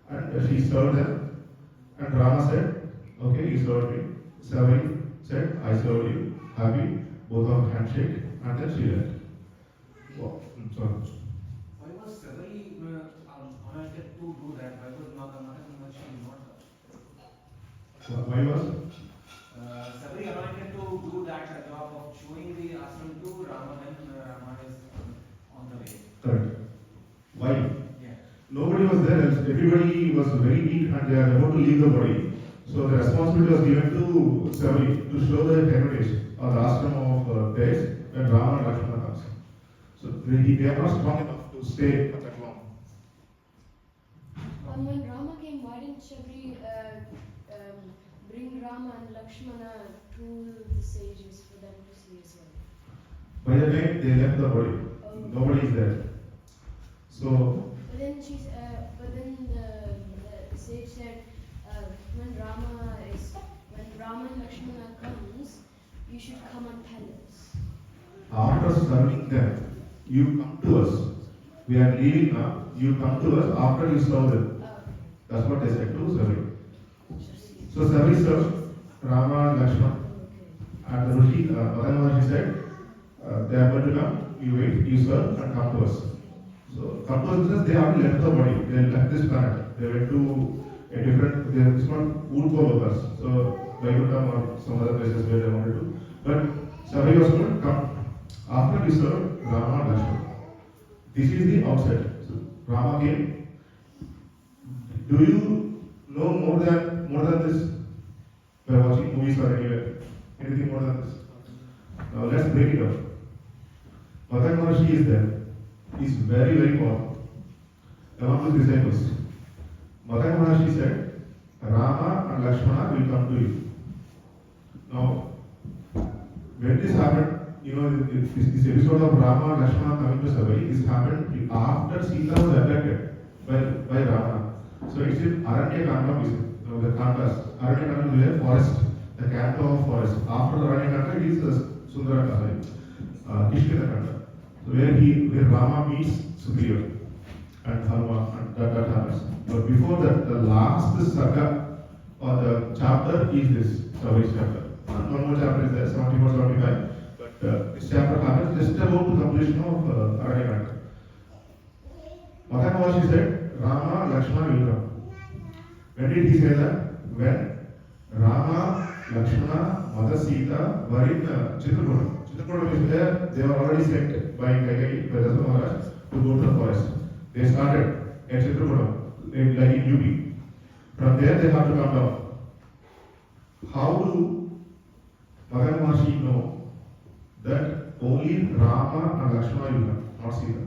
and she served them. And Rama said, okay, you served me. Sabari said, I served you. Happy, both of handshake, and then she left. Wow. Sorry. Why was Sabari anointed to do that? Why was Matanga Maharshi not? Why was? Sabari anointed to do that job of showing the ashram to Rama when Rama is on the way. Correct. Why? Yeah. Nobody was there, everybody was very weak and they are about to leave the body. So the responsibility was given to Sabari to show the heritage or the ashram of theirs when Rama and Lakshmana comes. So they are not strong enough to stay for that long. When Rama came, why didn't Sabari bring Rama Rama and Lakshmana told the sages for them to see as well. By the time they left the body, nobody is there. So, But then the sage said, when Rama and Lakshmana comes, you should come and tell us. after serving them, you come to us. We are leaving now. You come to us after you serve them. That's what they said to Sabari. So Sabari served Rama and Lakshmana. And the Rishi, Madanamaharshi said, they are going to come, you wait, you serve and come to us. So come to us because they already left the body. They left this planet. They went to a different, it's not Urkolokas. So Vaikuntha or some other places where they wanted to. But Sabari was going to come after we serve Rama and Lakshmana. This is the outset. So Rama came. Do you know more than this? By watching movies or anywhere, anything more than this? Now let's break it up. Madanamaharshi is there. He is very, very powerful. Among his disciples. Madanamaharshi said, Rama and Lakshmana will come to you. Now, when this happened, this episode of Rama and Lakshmana coming to Sabari, this happened after Sita was abducted by Rama. So it's in Aranyakanda, the Kandas. Aranyakanda is a forest, the canto of forest. After the Aranyakanda is the Sundarakanda, Kishkinakanda. So where Rama meets Sugriva and Hanuman, and that happens. But before that, the last saga or the chapter is this Sabari chapter. One more chapter is there, 74, 75. But this chapter happens just about the completion of Aranyakanda. Madanamaharshi said, Rama, Lakshmana will come. When did he say that? When Rama, Lakshmana, Mother Sita were in Chitrakutam. Chitrakutam is where they were already sent by Kaikeyi, by Dasara Maharaj, to go to the forest. They started at Chitrakutam, like in UP. From there they have to come down. How do Madanamaharshi know that only Rama and Lakshmana will come, not Sita?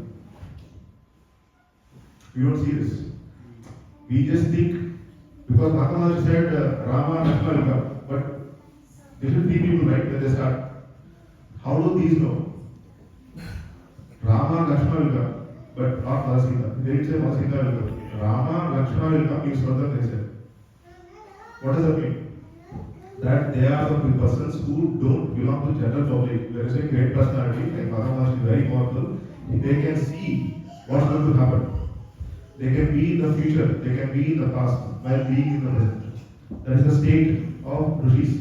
We don't see this. We just think, because Madanamaharshi said Rama and Lakshmana will come, but there should be people, right, when they start. How do these know? Rama and Lakshmana will come, but not Mother Sita. They didn't say Mother Sita will come. Rama and Lakshmana will come, you saw them, they said. What does that mean? That they are the persons who don't belong to general public. There is a great personality, like Madanamaharshi is very powerful. They can see what's going to happen. They can be in the future, they can be in the past, while being in the present. That is the state of Rishis.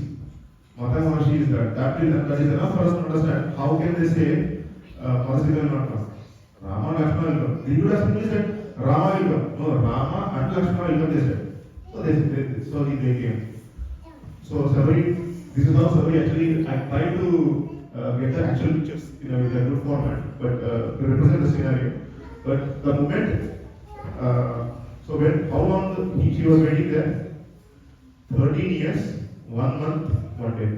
Madanamaharshi is that. That is enough for us to understand. How can they say Mother Sita will not come? Rama and Lakshmana will come. They could have simply said Rama will come. No, Rama and Lakshmana will come, they said. So they came. So Sabari, this is how Sabari actually, I tried to get the actual pictures in a good format, but to represent the scenario. But the moment, how long she was waiting there? 13 years, 1 month, 1 day.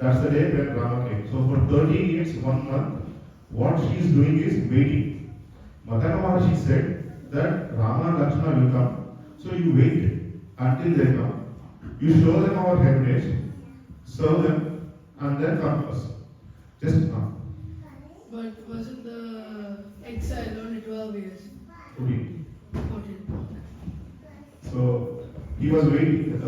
That's the day when Rama came. So for 13 years, 1 month, what she is doing is waiting. Madanamaharshi said that Rama and Lakshmana will come. So you wait until they come. You show them our heritage, serve them, and then come to us. Just now. But wasn't the exile only 12 years? 14. 14. So he was waiting,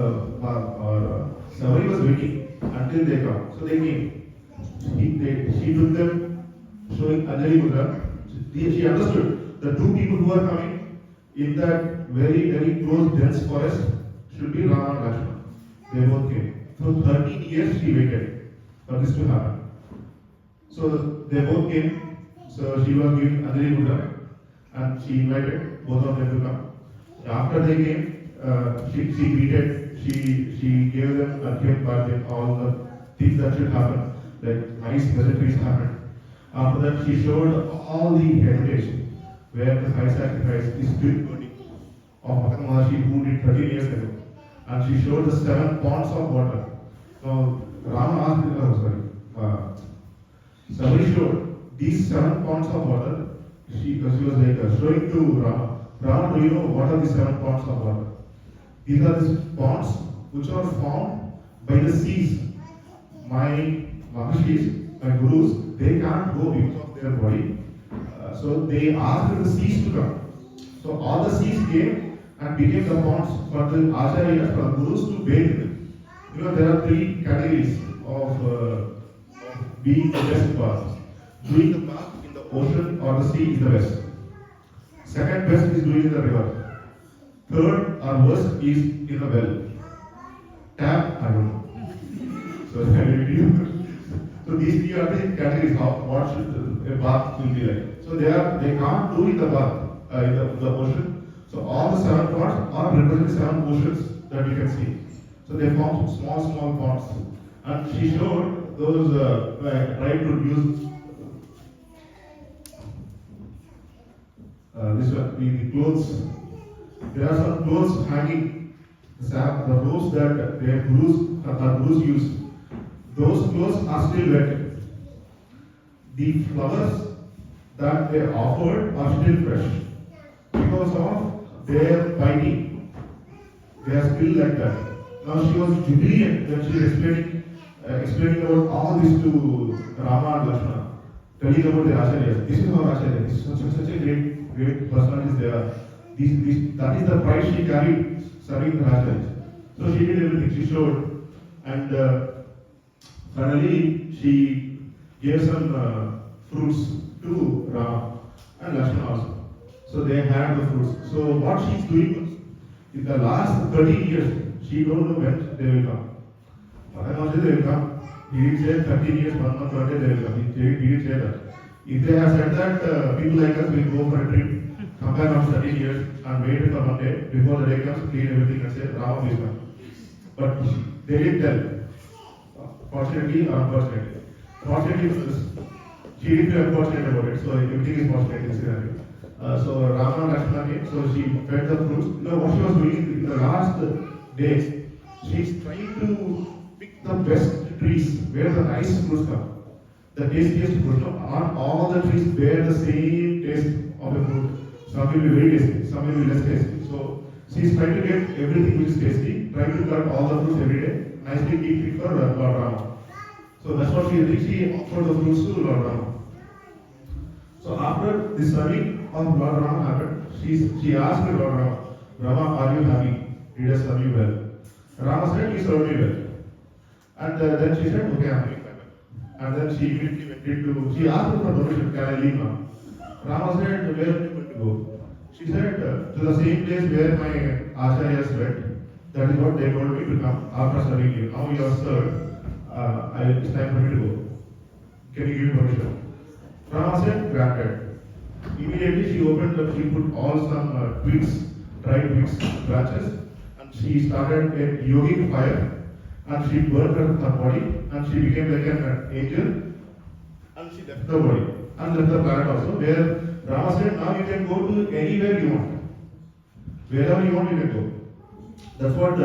Sabari was waiting until they come. So they came. She took them, showing Anjali Mudra. She understood the two people who are coming in that very, very close, dense forest should be Rama and Lakshmana. They both came. So 13 years she waited for this to happen. So they both came. So she was giving Anjali Mudra and she invited both of them to come. After they came, she greeted, she gave them Arghya Bharti, all the things that should happen, like nice pleasantries happened. After that, she showed all the heritage where the high sacrifice is still burning of Madanamaharshi who did 13 years ago. And she showed the 7 ponds of water. Now, Rama asked, Sabari showed these 7 ponds of water. She was like showing to Rama. Rama, do you know what are these 7 ponds of water? These are these ponds which are found by the seas. My Mahashis, my gurus, they can't go because of their body. So they asked the seas to come. So all the seas came and became the ponds for the acharyas, for the gurus to bathe in. You know, there are three categories of being the best bath. Doing the bath in the ocean or the sea is the best. Second best is doing in the river. Third or worst is in the well. Tap, I don't know. So, so these three are the categories of what should a bath will be like. So they can't do in the bath in the ocean. So all the 7 ponds are representing 7 oceans that you can see. So they form small ponds. And she showed those tried to use this one, the clothes. There are some clothes hanging. The ropes that their gurus use. Those clothes are still wet. The flowers that they offered are still fresh because of their piety. They are still like that. Now she was jubilant when she was explaining about all this to Rama and Lakshmana, telling about their acharyas. This is our acharya. This is such a great personalities they are. That is the pride she carried serving the acharyas. So she did everything. She showed, and finally she gave some fruits to Rama and Lakshmana also. So they had the fruits. So what she is doing was, in the last 30 years, she don't know when they will come. When they will come, he did say 13 years, 1 month, 1 day they will come. He did say that. If they have said that people like us will go for a trip, come back after 13 years and wait for 1 day, before the day comes, clean everything and say, Rama will come. But they didn't tell. Fortunately or unfortunately. Fortunately, she didn't feel unfortunate about it, so everything is fortunate in this scenario. So Rama and Lakshmana came, so she fed the fruits. You know what she was doing in the last days? She's trying to pick the best trees where the nice fruits come. The tastiest fruit. Not all the trees bear the same taste of the fruit. Some will be very tasty, some will be less tasty. So she's trying to get everything which is tasty, trying to cut all the fruits every day, nicely keep it for Lord Rama. So that's what she offered the fruits to Lord Rama. So after this serving of Lord Rama happened, she asked Lord Rama, Rama, are you happy? Did I serve you well? Rama said, you served me well. And then she said, okay, I'm doing well. And then she immediately went into, she asked her for permission, can I leave now? Rama said, where are you going to go? She said, to the same place where my acharyas went. That is what they told me to come after serving you. Now you are served. It's time for me to go. Can you give me permission? Rama said, granted. Immediately she opened up, she put all some twigs, dried twigs, branches, and she started a yogic fire, and she burned her body, and she became like an angel, and she left the body, and left the planet also, where Rama said, now you can go to anywhere you want. Wherever you want, you can go. That's what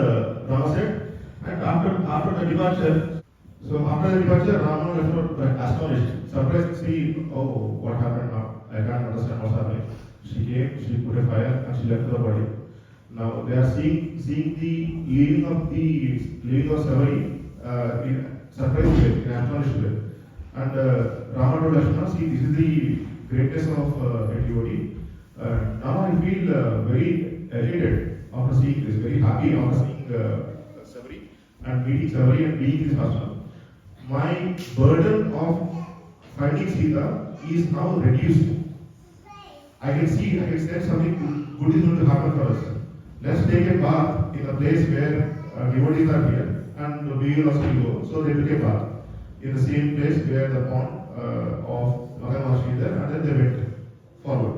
Rama said. And after the departure, Rama was astonished, surprised to see, oh, what happened now? I can't understand what's happening. She came, she put a fire, and she left the body. Now they are seeing the leaving of Sabari in surprised way, in astonished way. And Rama told Lakshmana, see, this is the greatness of a devotee. Now I feel very elated after seeing this, very happy after seeing Sabari and meeting Sabari and being this husband. My burden of finding Sita is now reduced. I can sense something good is going to happen for us. Let's take a bath in a place where devotees are here, and we will also go. So they took a bath in the same place where the pond of Maharshi is there, and then they went forward.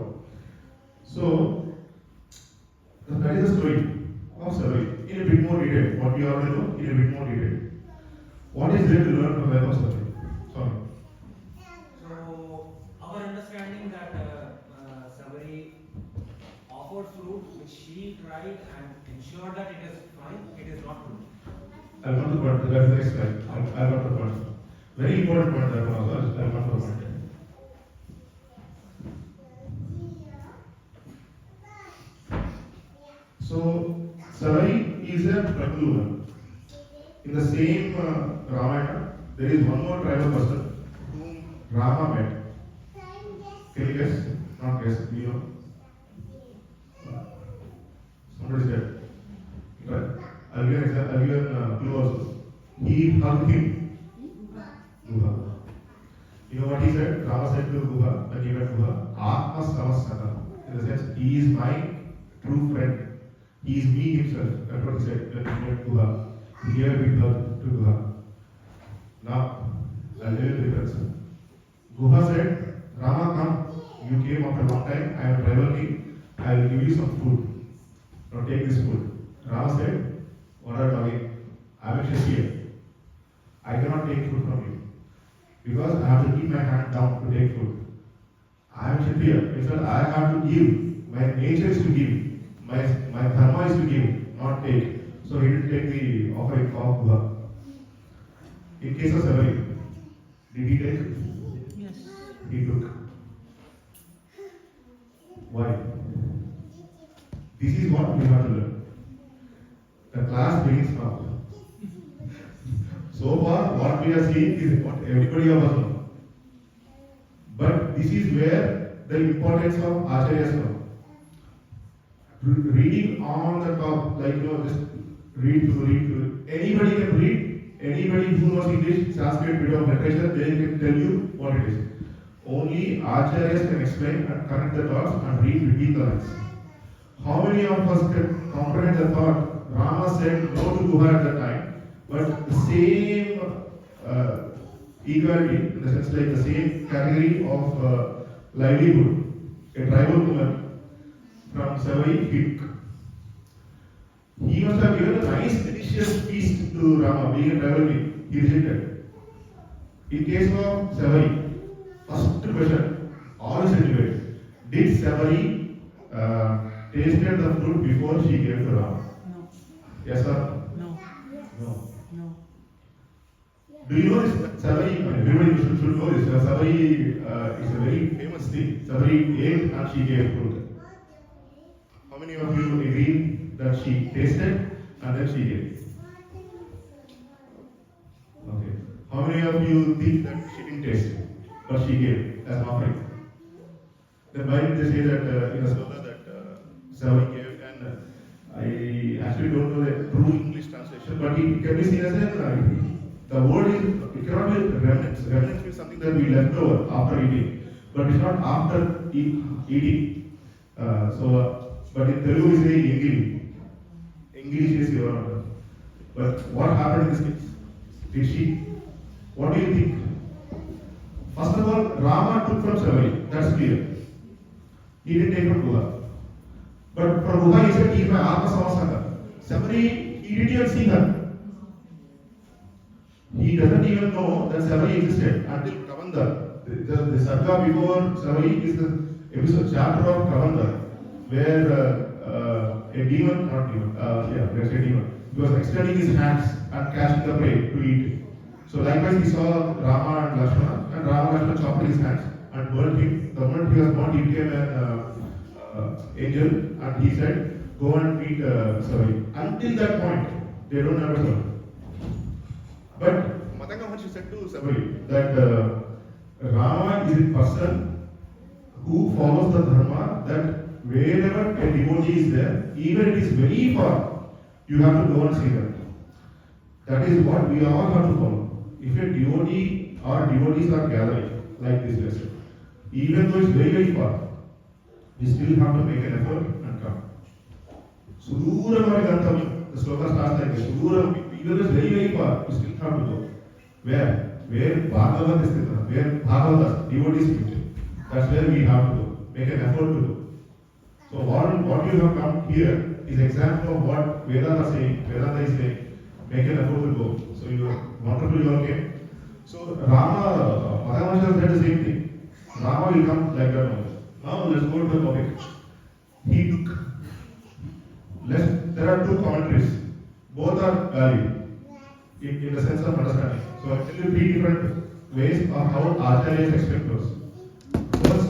So that is the story of Sabari. In a bit more detail, what we already know, in a bit more detail. What is there to learn from life of Sabari? Sorry. So our understanding that Sabari offered fruit which she tried and ensured that it is fine, it is not true. I want to point that next slide. I want to point. Very important point that one also. I want to point. So Sabari is a Pragulan. In the same Ramayana, there is one more tribal person whom Rama met. Can you guess? Not guess, do you know? Somebody said. Right. I'll give an example, I'll give a clue also. He hugged him. Guha. You know what he said? Rama said to Guha, when he met Guha, Atma Samasaka. In the sense, he is my true friend. He is me himself. That's what he said when he met Guha. He gave a big hug to Guha. Now, I'll tell you the difference. Guha said, Rama, come. You came after a long time. I am tribal king. I will give you some food. Now take this food. Rama said, what are you talking? I am a Kshatriya. I cannot take food from you. Because I have to keep my hand down to take food. I am Kshatriya. It means I have to give. My nature is to give. My dharma is to give, not take. So he didn't take the offering of Guha. In case of Sabari, did he take? Yes. He took. Why? This is what we have to learn. The class begins now. So far, what we are seeing is what everybody of us know. But this is where the importance of acharyas come. Reading on the top, like just read to. Anybody can read. Anybody who knows English, Sanskrit, bit of literature, they can tell you what it is. Only acharyas can explain and connect the dots and read between the lines. How many of us can comprehend the thought? Rama said no to Guha at that time, but the same equality, in the sense like the same category of livelihood, a tribal woman from Sabari, he must have given a nice, delicious feast to Rama, being a tribal king. He rejected. In case of Sabari, first question, all is anyway. Did Sabari tasted the fruit before she gave to Rama? No. Yes or No. no? No. Do you know this? Sabari, everybody should know this. Sabari is a very famous thing. Sabari ate and she gave fruit. How many of you agree that she tasted and then she gave? Okay. How many of you think that she didn't taste but she gave as an offering? Then why did they say that in a sloka that Sabari gave? And I actually don't know the true English translation, but it can be seen as the word is, it cannot be remnants. Remnants means something that we left over after eating, but it's not after eating. But in Telugu we say English. English is your honor. But what happened in this case? Did she? What do you think? First of all, Rama took from Sabari. That's clear. He didn't take from Guha. But from Guha he said, he is my Atma Samasanga. Sabari, he didn't even see her. He doesn't even know that Sabari existed until Kavanda. The Sarga before Sabari is the episode chapter of Kavanda, where a demon, not demon, let's say demon, he was extending his hands and catching the prey to eat. So likewise he saw Rama and Lakshmana, and Rama and Lakshmana chopped his hands and burned him. The moment he was burnt, he became an angel, and he said, go and meet Sabari. Until that point, they don't ever serve. But Matanga Maharshi said to Sabari that Rama is a person who follows the dharma, that wherever a devotee is there, even it is very far, you have to go and see them. That is what we all have to follow. If a devotee or devotees are gathering like this lesson, even though it's very, very far, we still have to make an effort and come. Suduram Gantavya, the sloka starts like this. Suduram, even though it's very, very far, we still have to go. Where? Where Bhagavad is there, where Bhagavad, devotees meet. That's where we have to go. Make an effort to go. So what you have come here is example of what Vedanta is saying. Make an effort to go. So you are wonderful, you all came. So Rama, Madhavansha said the same thing. Rama will come like that only. Now let's go to the topic. He took. There are two commentaries. Both are valid in the sense of understanding. So I tell you three different ways of how acharyas explain those. First,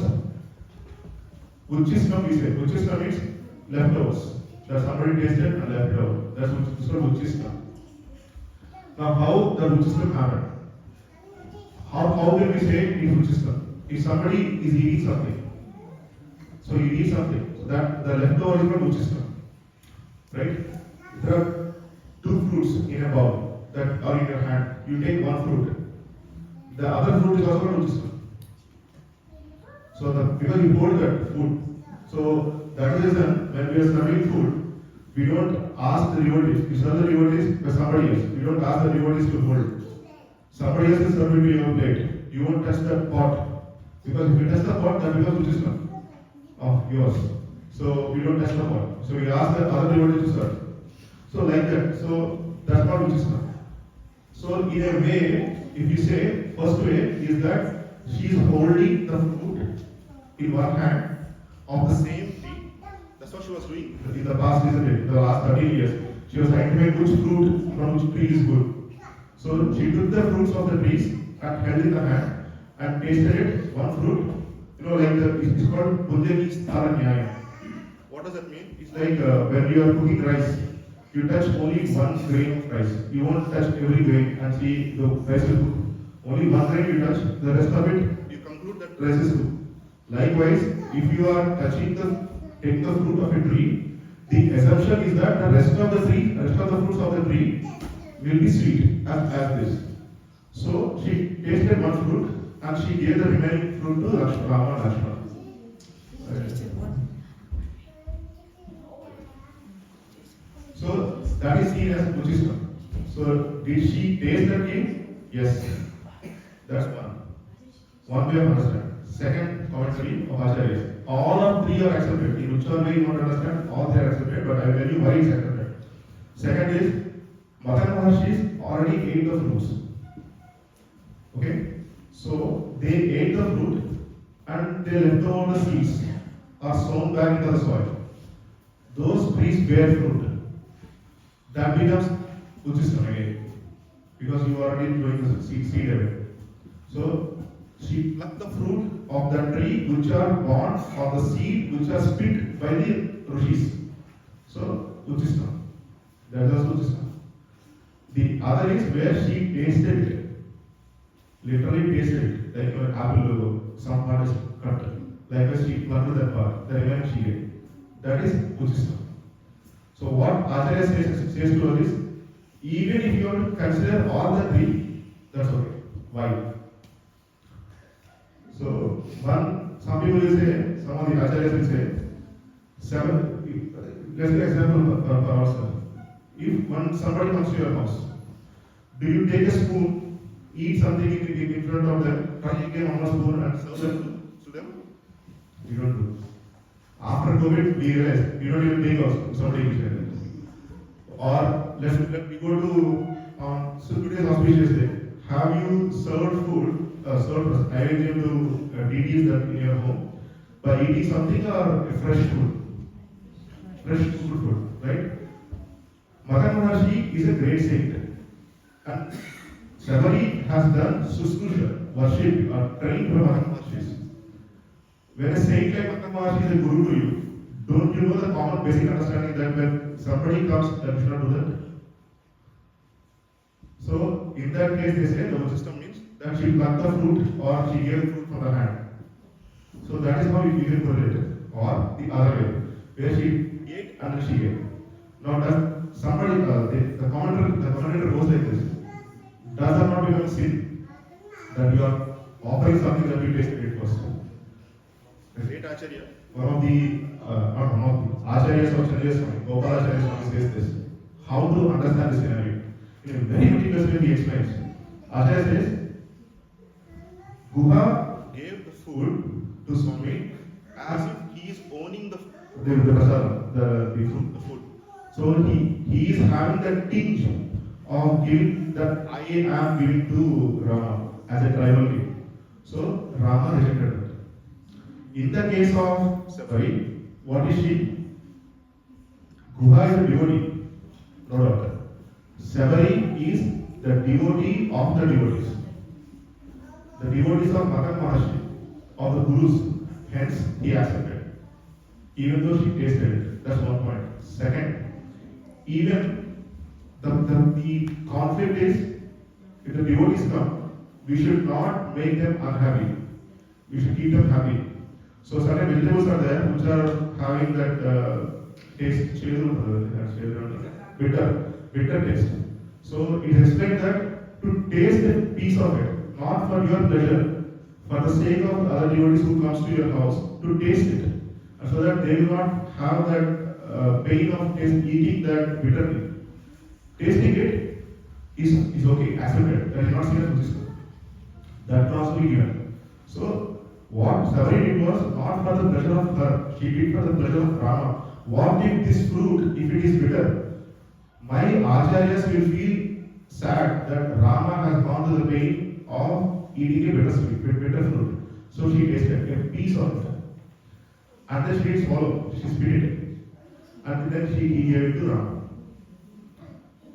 Uchistam we say. Uchistam means leftovers. That somebody tasted and left it over. That's called Uchistam. Now, how the root system happened? How can we say it is root system? If somebody is eating something, so you eat something, so that the leftover is not root system, right? There are two fruits in a bowl that are in your hand. You take one fruit. The other fruit is also not root system. So because you hold that food, so that is the reason when we are serving food, we don't ask the devotees. We serve the devotees by somebody else. We don't ask the devotees to hold. Somebody else is serving to your plate. You won't touch the pot. Because if you touch the pot, that becomes root system of yours. So we don't touch the pot. So we ask the other devotees to serve. So like that. So that's not root system. So in a way, if you say, first way is that she is holding the fruit in one hand of the same tree. That's what she was doing in the past, isn't it? The last 13 years. She was trying to make which fruit from which tree is good. So she took the fruits of the trees and held in the hand and tasted it, one fruit. You know, like it's called Bundegi Sthala Nyaya. What does that mean? It's like when you are cooking rice, you touch only one grain of rice. You won't touch every grain and see the rice is cooked. Only one grain you touch, the rest of it, you conclude that rice is cooked. Likewise, if you are taking the fruit of a tree, the assumption is that the rest of the fruits of the tree will be sweet as this. So she tasted one fruit and she gave the remaining fruit to Rama and Lakshmana. So that is seen as Buddhism. So did she taste the tree? Yes. That's one. One way of understand. Second commentary of Acharyas. All of three are accepted. In whichever way you want to understand, all three are accepted, but I will tell you why it's accepted. Second is, Matan Maharshi already ate the fruits. Okay? So they ate the fruit and they left over the seeds are sown back into the soil. Those trees bear fruit. That becomes Buddhism again. Because you are already throwing the seed away. So she plucked the fruit of the tree which are born of the seed which are split by the rishis. So Buddhism. That is Buddhism. The other is where she tasted it. Literally tasted it. Like an apple logo. Some part is cut. Like a she plucked that part. The remaining she ate. That is Buddhism. So what Acharya says to us is, even if you want to consider all the three, that's okay. Why? So some people will say, some of the Acharyas will say, let's take an example for ourselves. If somebody comes to your house, do you take a spoon, eat something in front of them, try again on a spoon and serve them to them? You don't do. After COVID, we realized we don't even take us somebody eats like that. Or let me go to so today's auspicious day. Have you served food, served naivedya to deities that in your home by eating something or fresh food? Fresh food, right? Madan Maharshi is a great saint. And Sabari has done suskrusha, worship, or training for Madan Maharshi. When a saint like Madan Maharshi is a guru to you, don't you know the common basic understanding that when somebody comes, that you should not do that? So, in that case, they say the system means that she plucked the fruit or she gave the fruit from the hand. So, that is how you can correlate it. Or the other way, where she ate and then she gave. Now, does somebody, the commentator goes like this: does that not become sin? That you are offering something that you tasted it first. The great Acharya, one of the Acharyas of Chandraya Gopal Acharya Swami says this. How to understand this scenario? In a very meticulous way he explains. Acharya says, Guha gave the food to Swami as if he is owning the food. So he is having that tinge of giving that I am giving to Rama as a tribal king. So Rama rejected it. In the case of Sabari, what is she? Guha is a devotee, no doubt. Sabari is the devotee of the devotees. The devotees of Madan Maharshi, of the Gurus, hence he accepted. Even though she tasted it. That's one point. Second, even the conflict is, if the devotees come, we should not make them unhappy. We should keep them happy. So certain vegetables are there which are having that taste, bitter taste. So it is explained that to taste a piece of it, not for your pleasure, for the sake of the other devotees who comes to your house, to taste it, and so that they will not have that pain of eating that bitter thing. Tasting it is okay, accepted. That is not seen as Buddhism. That can also be given. So what Sabari did was not for the pleasure of her, she did for the pleasure of Rama. What if this fruit, if it is bitter, my acharyas will feel sad that Rama has gone to the pain of eating a bitter fruit. So she tasted a piece of it. And then she did swallow, she spit it. And then she gave it to Rama.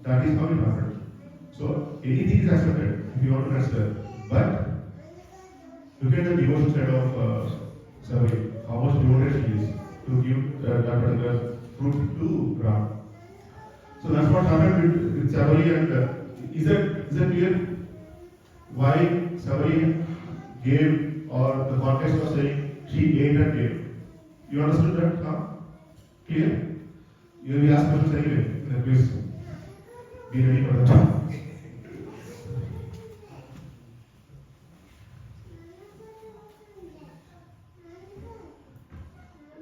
That is how it happened. So anything is accepted if you want to consider. But look at the devotion side of Sabari, how much devoted she is to give that particular fruit to Rama. So that's what happened with Sabari, and is that clear? Why Sabari gave, or the context of saying she ate and gave? You understood that now? Clear? You will ask questions anyway. Please be ready for that.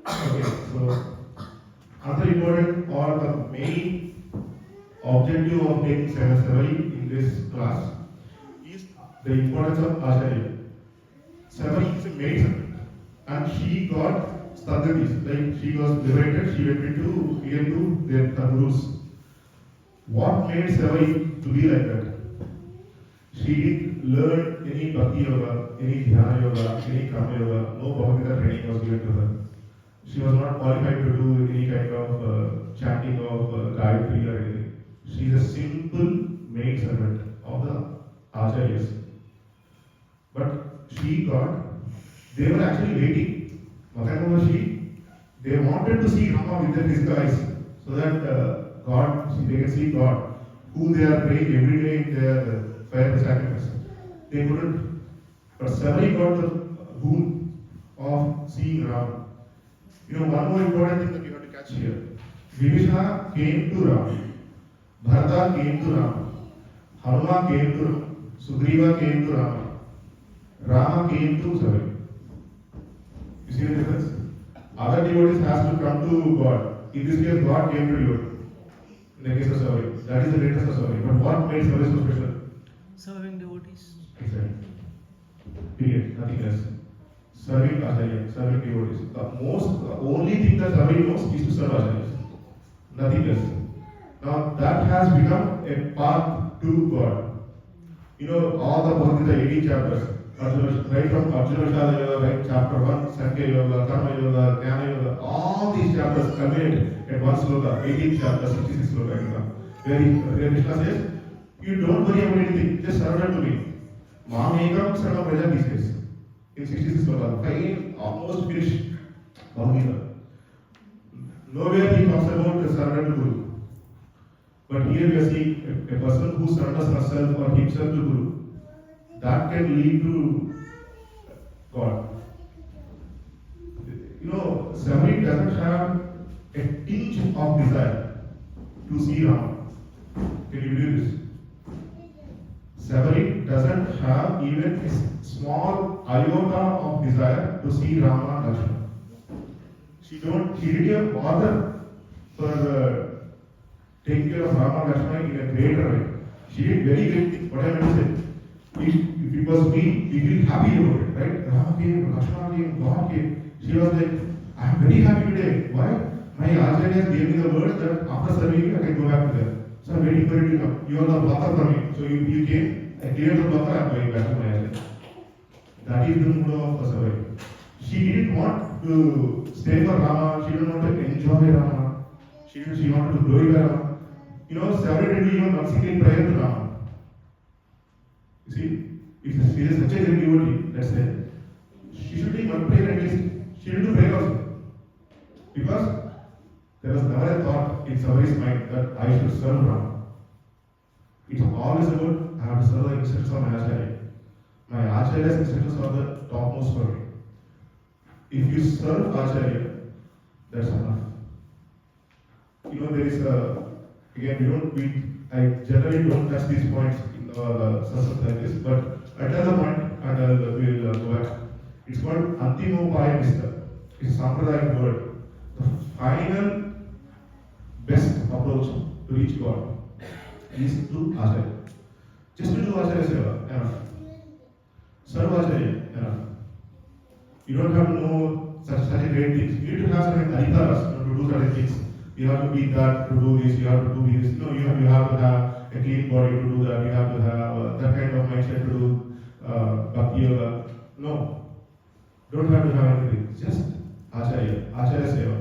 Okay, so another important or the main objective of taking Sabari in this class is the importance of Acharya. Sabari is a maid servant, and she got stadatis, like she was liberated, she went into their gurus. What made Sabari to be like that? She didn't learn any bhakti yoga, any dhyana yoga, any karma yoga, no Bhagavad training was given to her. She was not qualified to do any kind of chanting of Gayatri or anything. She is a simple maid servant of the Acharyas. But they were actually waiting. They wanted to see Rama with their physical eyes, so that they can see God, who they are praying every day in their fire sacrifice. They couldn't. But Sabari got the boon of seeing Rama. One more important thing that we have to catch here. Vibhishana came to Rama. Bharata came to Rama. Hanuma came to Rama. Sugriva came to Rama. Rama came to Sabari. You see the difference? Other devotees has to come to God. In this case, God came to devotee. In the case of Sabari. That is the greatest of Sabari. But what made Sabari so special? Serving devotees. Exactly. Period. Nothing else. Serving Acharya, serving devotees. The only thing that Sabari knows is to serve Acharyas. Nothing else. Now that has become a path to God. All the Bhagavad Gita 18 chapters, right from Arjuna Shada Yoga, right, chapter 1, Sankhya Yoga, Karma Yoga, Jnana Yoga, all these chapters culminate at one sloka, 18th chapter, 66 sloka, where Krishna says, you don't worry about anything, just surrender to me. Mam Ekam Sarva Praja, he says. In 66 sloka, fine, almost finished Bhagavad Gita. Nowhere he talks about the surrender to Guru. But here we are seeing a person who surrenders herself or himself to Guru. That can lead to God. Sabari doesn't have a tinge of desire to see Rama. Can you believe this? Sabari doesn't have even a small iota of desire to see Rama and Lakshmana. She didn't even bother for taking care of Rama and Lakshmana in a greater way. She did very great things. What I meant to say, if it was me, we feel happy about it, right? Rama came, Lakshmana came, God came. She was like, I am very happy today. Why? My Acharyas gave me the word that after serving you, I can go back to them. So I am waiting for you to come. You are the blocker for me. So you came, I cleared the blocker, I am going back to my Acharya. That is the mood of Sabari. She didn't want to stay for Rama, she didn't want to enjoy Rama. She wanted to glorify Rama. Sabari didn't even one single prayer to Rama. You see, if she is such a great devotee, let's say, she should take one prayer at least. She didn't do prayer also. Because there was never a thought in Sabari's mind that I should serve Rama. It's always about I have to serve the instructions of my Acharya. My Acharya's instructions are the topmost for me. If you serve Acharya, that's enough. You know, there is again, I generally don't touch these points in the satsang like this, but I tell the point and we'll go back. It's called Antimopaya Vista. It's a Sampradaya word. The final best approach to reach God is to Acharya. Just to do Acharya Seva, enough. Serve Acharya, enough. You don't have to know such a great things. You need to have some adhikaras to do certain things. You have to be that to do this, you have to do this. No, you have to have a clean body to do that. You have to have that kind of mindset to do bhakti yoga. No, don't have to have anything. Just Acharya, Acharya Seva.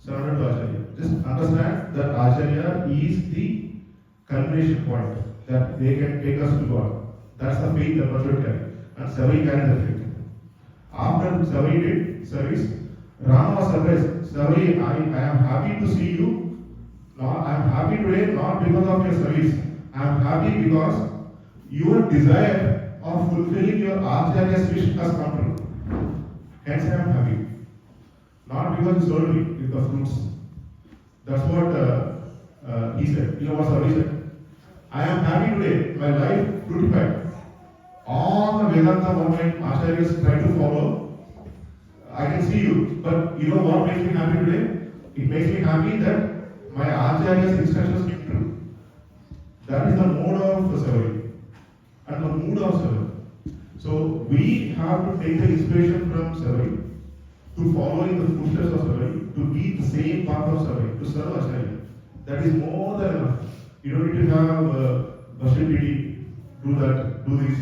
Surrender to Acharya. Just understand that Acharya is the culmination point that they can take us to God. That's the faith that one should carry. And Sabari carried the faith. After Sabari did service, Rama was surprised. Sabari, I am happy to see you. I am happy today not because of your service. I am happy because your desire of fulfilling your Acharya's wish has come true. Hence I am happy. Not because you sold me with the fruits. That's what he said. You know what Sabari said? I am happy today. My life fructified. All the Vedanta movement Acharyas try to follow, I can see you. But you know what makes me happy today? It makes me happy that my Acharya's instructions came true. That is the mode of Sabari and the mood of Sabari. So we have to take the inspiration from Sabari to follow in the footsteps of Sabari, to be the same path of Sabari, to serve Acharya. That is more than enough. You don't need to have Bhashapiti, do that, do this.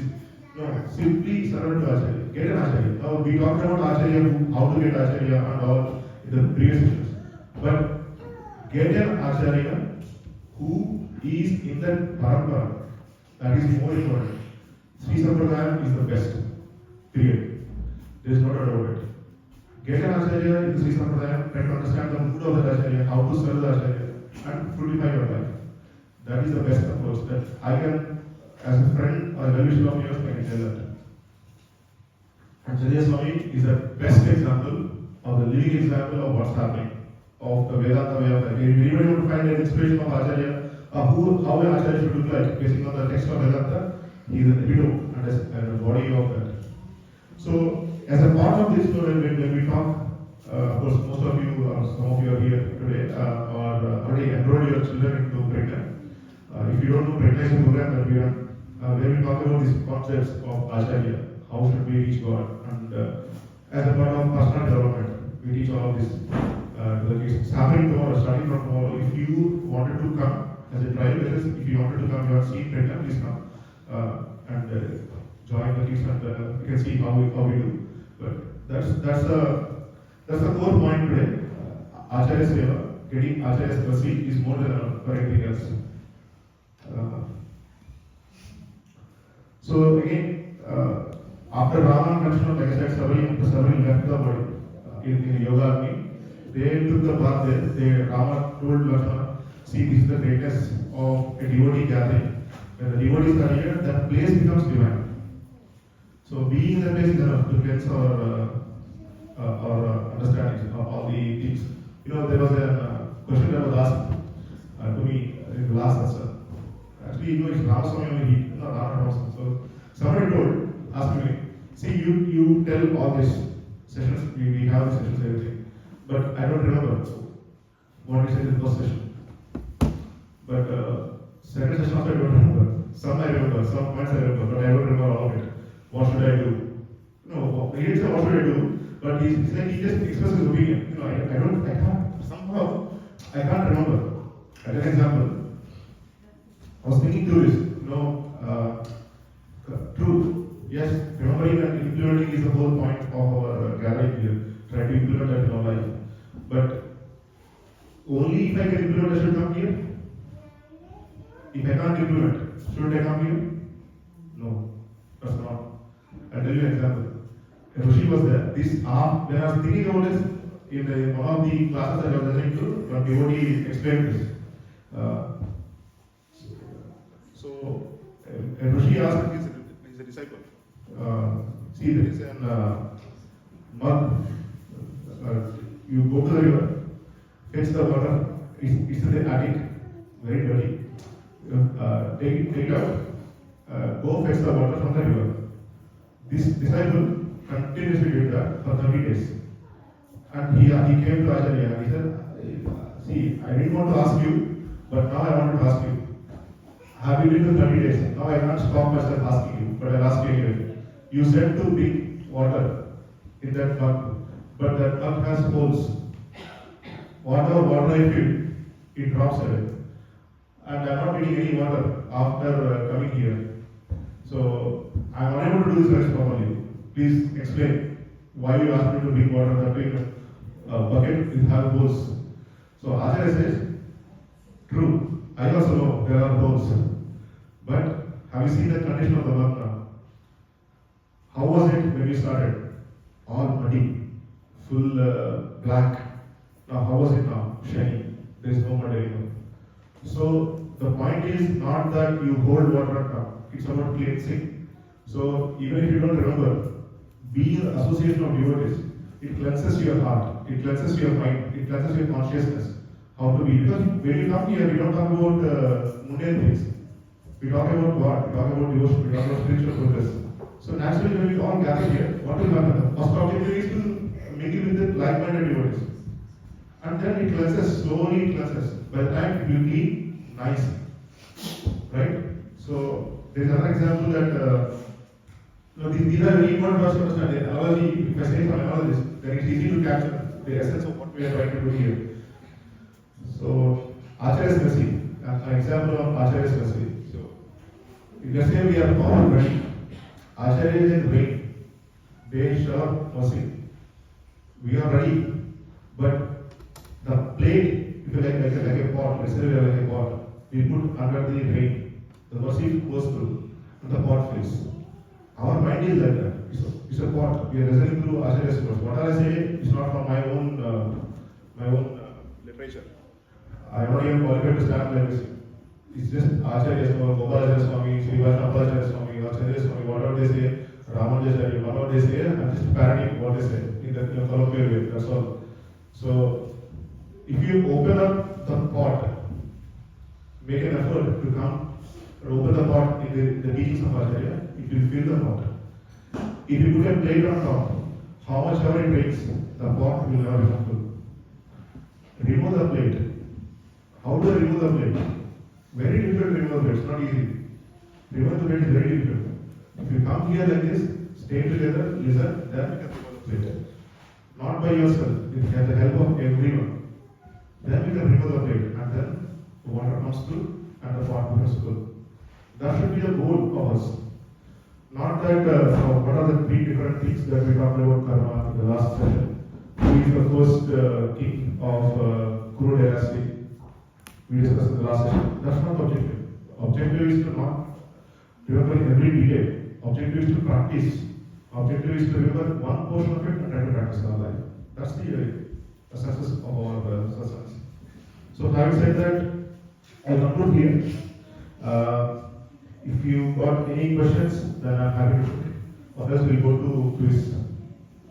No, simply surrender to Acharya. Get an Acharya. Now we talked about Acharya, how to get Acharya and all in the previous sessions. But get an Acharya who is in that parampara. That is more important. Sri Sampradayam is the best. Period. There is no doubt about it. Get an Acharya in the Sri Sampradayam, try to understand the mood of the Acharya, how to serve the Acharya, and fructify your life. That is the best approach that I can, as a friend or a well-wisher of yours, I can tell that. And Jaya Swami is the best example of the living example of what's happening, of the Vedanta way of life. If anybody want to find an inspiration of Acharya, how an Acharya should look like, based on the text of Vedanta, he is an epitome and a body of that. So, as a part of this, when we talk, of course, most of you, some of you are here today, or already enrolled your children into Pragna. If you don't know, Pragna is a program that we run, where we talk about these concepts of Acharya, how should we reach God, and as a part of personal development, we teach all of this to the kids. It's happening tomorrow, starting from tomorrow. If you wanted to come as a trial basis, if you wanted to come, you have seen Pragna, please come and join the kids, and you can see how we do. But that's the core point today. Acharya Seva, getting Acharya's mercy is more than enough for anything else. So again, after Rama and Krishna, like I said, Sabari left the body in the yoga army. They took the path there. Rama told Lakshmana, see, this is the greatness of a devotee gathering. When the devotees are here, that place becomes divine. So being in that place is enough to cleanse our understanding of all the things. You know, there was a question that was asked to me in the last answer. Actually, you know, it's Ramaswamy only, not Ramaswamy. So somebody asked me, see, you tell all these sessions, we have the sessions, everything. But I don't remember what we said in the first session. But second session also I don't remember. Some I remember, some points I remember, but I don't remember all of it. What should I do? No, he didn't say what should I do, but he's like he just expressed his opinion. You know, I can't remember. As an example, I was thinking through this, truth. Yes, remembering and implementing is the whole point of our gathering here. Try to implement that in our life. But only if I can implement, I should come here. If I can't implement, should I come here? No, that's not. I'll tell you an example. A Rishi was there. When I was thinking about this, in one of the classes that I was listening to, one devotee explained this. So a Rishi asked his disciple, see, there is an mug. You go to the river, fetch the water. It's in the attic, very dirty. Take it out. Go fetch the water from the river. This disciple continuously did that for 30 days. And he came to Acharya and he said, see, I didn't want to ask you, but now I want to ask you. Have you been to 30 days? Now I can't stop myself asking you, but I'll ask you anyway. You said to bring water in that mug, but that mug has holes. Whatever water I fill, it drops away. And I'm not getting any water after coming here. So I'm unable to do this very properly. Please explain why you asked me to bring water that in a bucket with have holes. So Acharya says, true, I also know there are holes. But have you seen the condition of the mug now? How was it when you started? All muddy, full black. Now how was it now? Shiny. There is no mud anymore. So the point is not that you hold water now. It's about cleansing. So even if you don't remember, being an association of devotees, it cleanses your heart, it cleanses your mind, it cleanses your consciousness. How to be? Because when you come here, we don't talk about mundane things. We talk about God, we talk about devotion, we talk about spiritual progress. So naturally, when we all gather here, what will happen? First objective is to mingle with the like-minded devotees. And then it cleanses, slowly it cleanses. By the time it will be nice. Right? So, there is another example that these are very important words to understand. The analogy, if I say from analogies, then it's easy to capture the essence of what we are trying to do here. So, Acharya's mercy, an example of Acharya's mercy. So, let's say we are all ready. Acharya is in rain. They show mercy. We are ready. But the plate, if you like a pot, let's say we are like a pot, we put under the rain. The mercy goes through and the pot fills. Our mind is like that. It's a pot. We are listening to Acharya's words. What I say is not from my own literature. I am not even qualified to stand like this. It's just Acharya's or Gopalacharya Swami, Srivastava Acharya Swami, Acharya Swami, whatever they say, Ramanujacharya, whatever they say, I'm just parroting what they say in the colloquial way. That's all. So, if you open up the pot, make an effort to come and open the pot in the teachings of Acharya, it will fill the pot. If you put a plate on top, how much ever it takes, the pot will never become full. Remove the plate. How do I remove the plate? Very difficult to remove the plate, it's not easy. Remove the plate is very difficult. If you come here like this, stay together, listen, then you can remove the plate. Not by yourself, with the help of everyone. Then we can remove the plate, and then the water comes through and the pot becomes full. That should be the goal of us. Not that what are the three different things that we talked about karma in the last session. Who is the first king of Kuru dynasty? We discussed in the last session. That's not the objective. Objective is to not remember every detail. Objective is to practice. Objective is to remember one portion of it and try to practice in our life. That's the success of our satsangs. So having said that, I'll conclude here. If you got any questions, then I'm happy to. Otherwise, we'll go to quiz.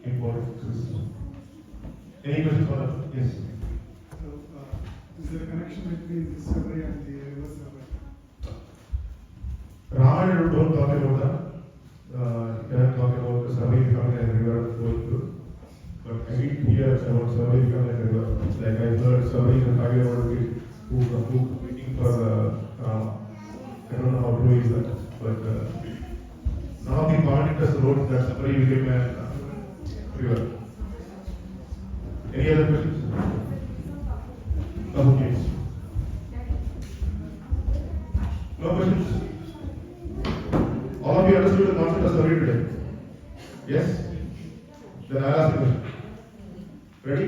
Important quiz. Any questions for that? Yes. So, is there a connection between the Sabari and the river Sabari? Ramayana don't talk about that. You can talk about the Sabari becoming a river flowing through. But I did hear about Sabari becoming a river. Like I heard Sabari is a 5-year-old kid who waiting for I don't know how true is that, but none of the commentators wrote that Sabari became a river. Any other questions? No, please. No questions? All of you understood the concept of Sabari today? Yes? Then I'll ask the question. Ready?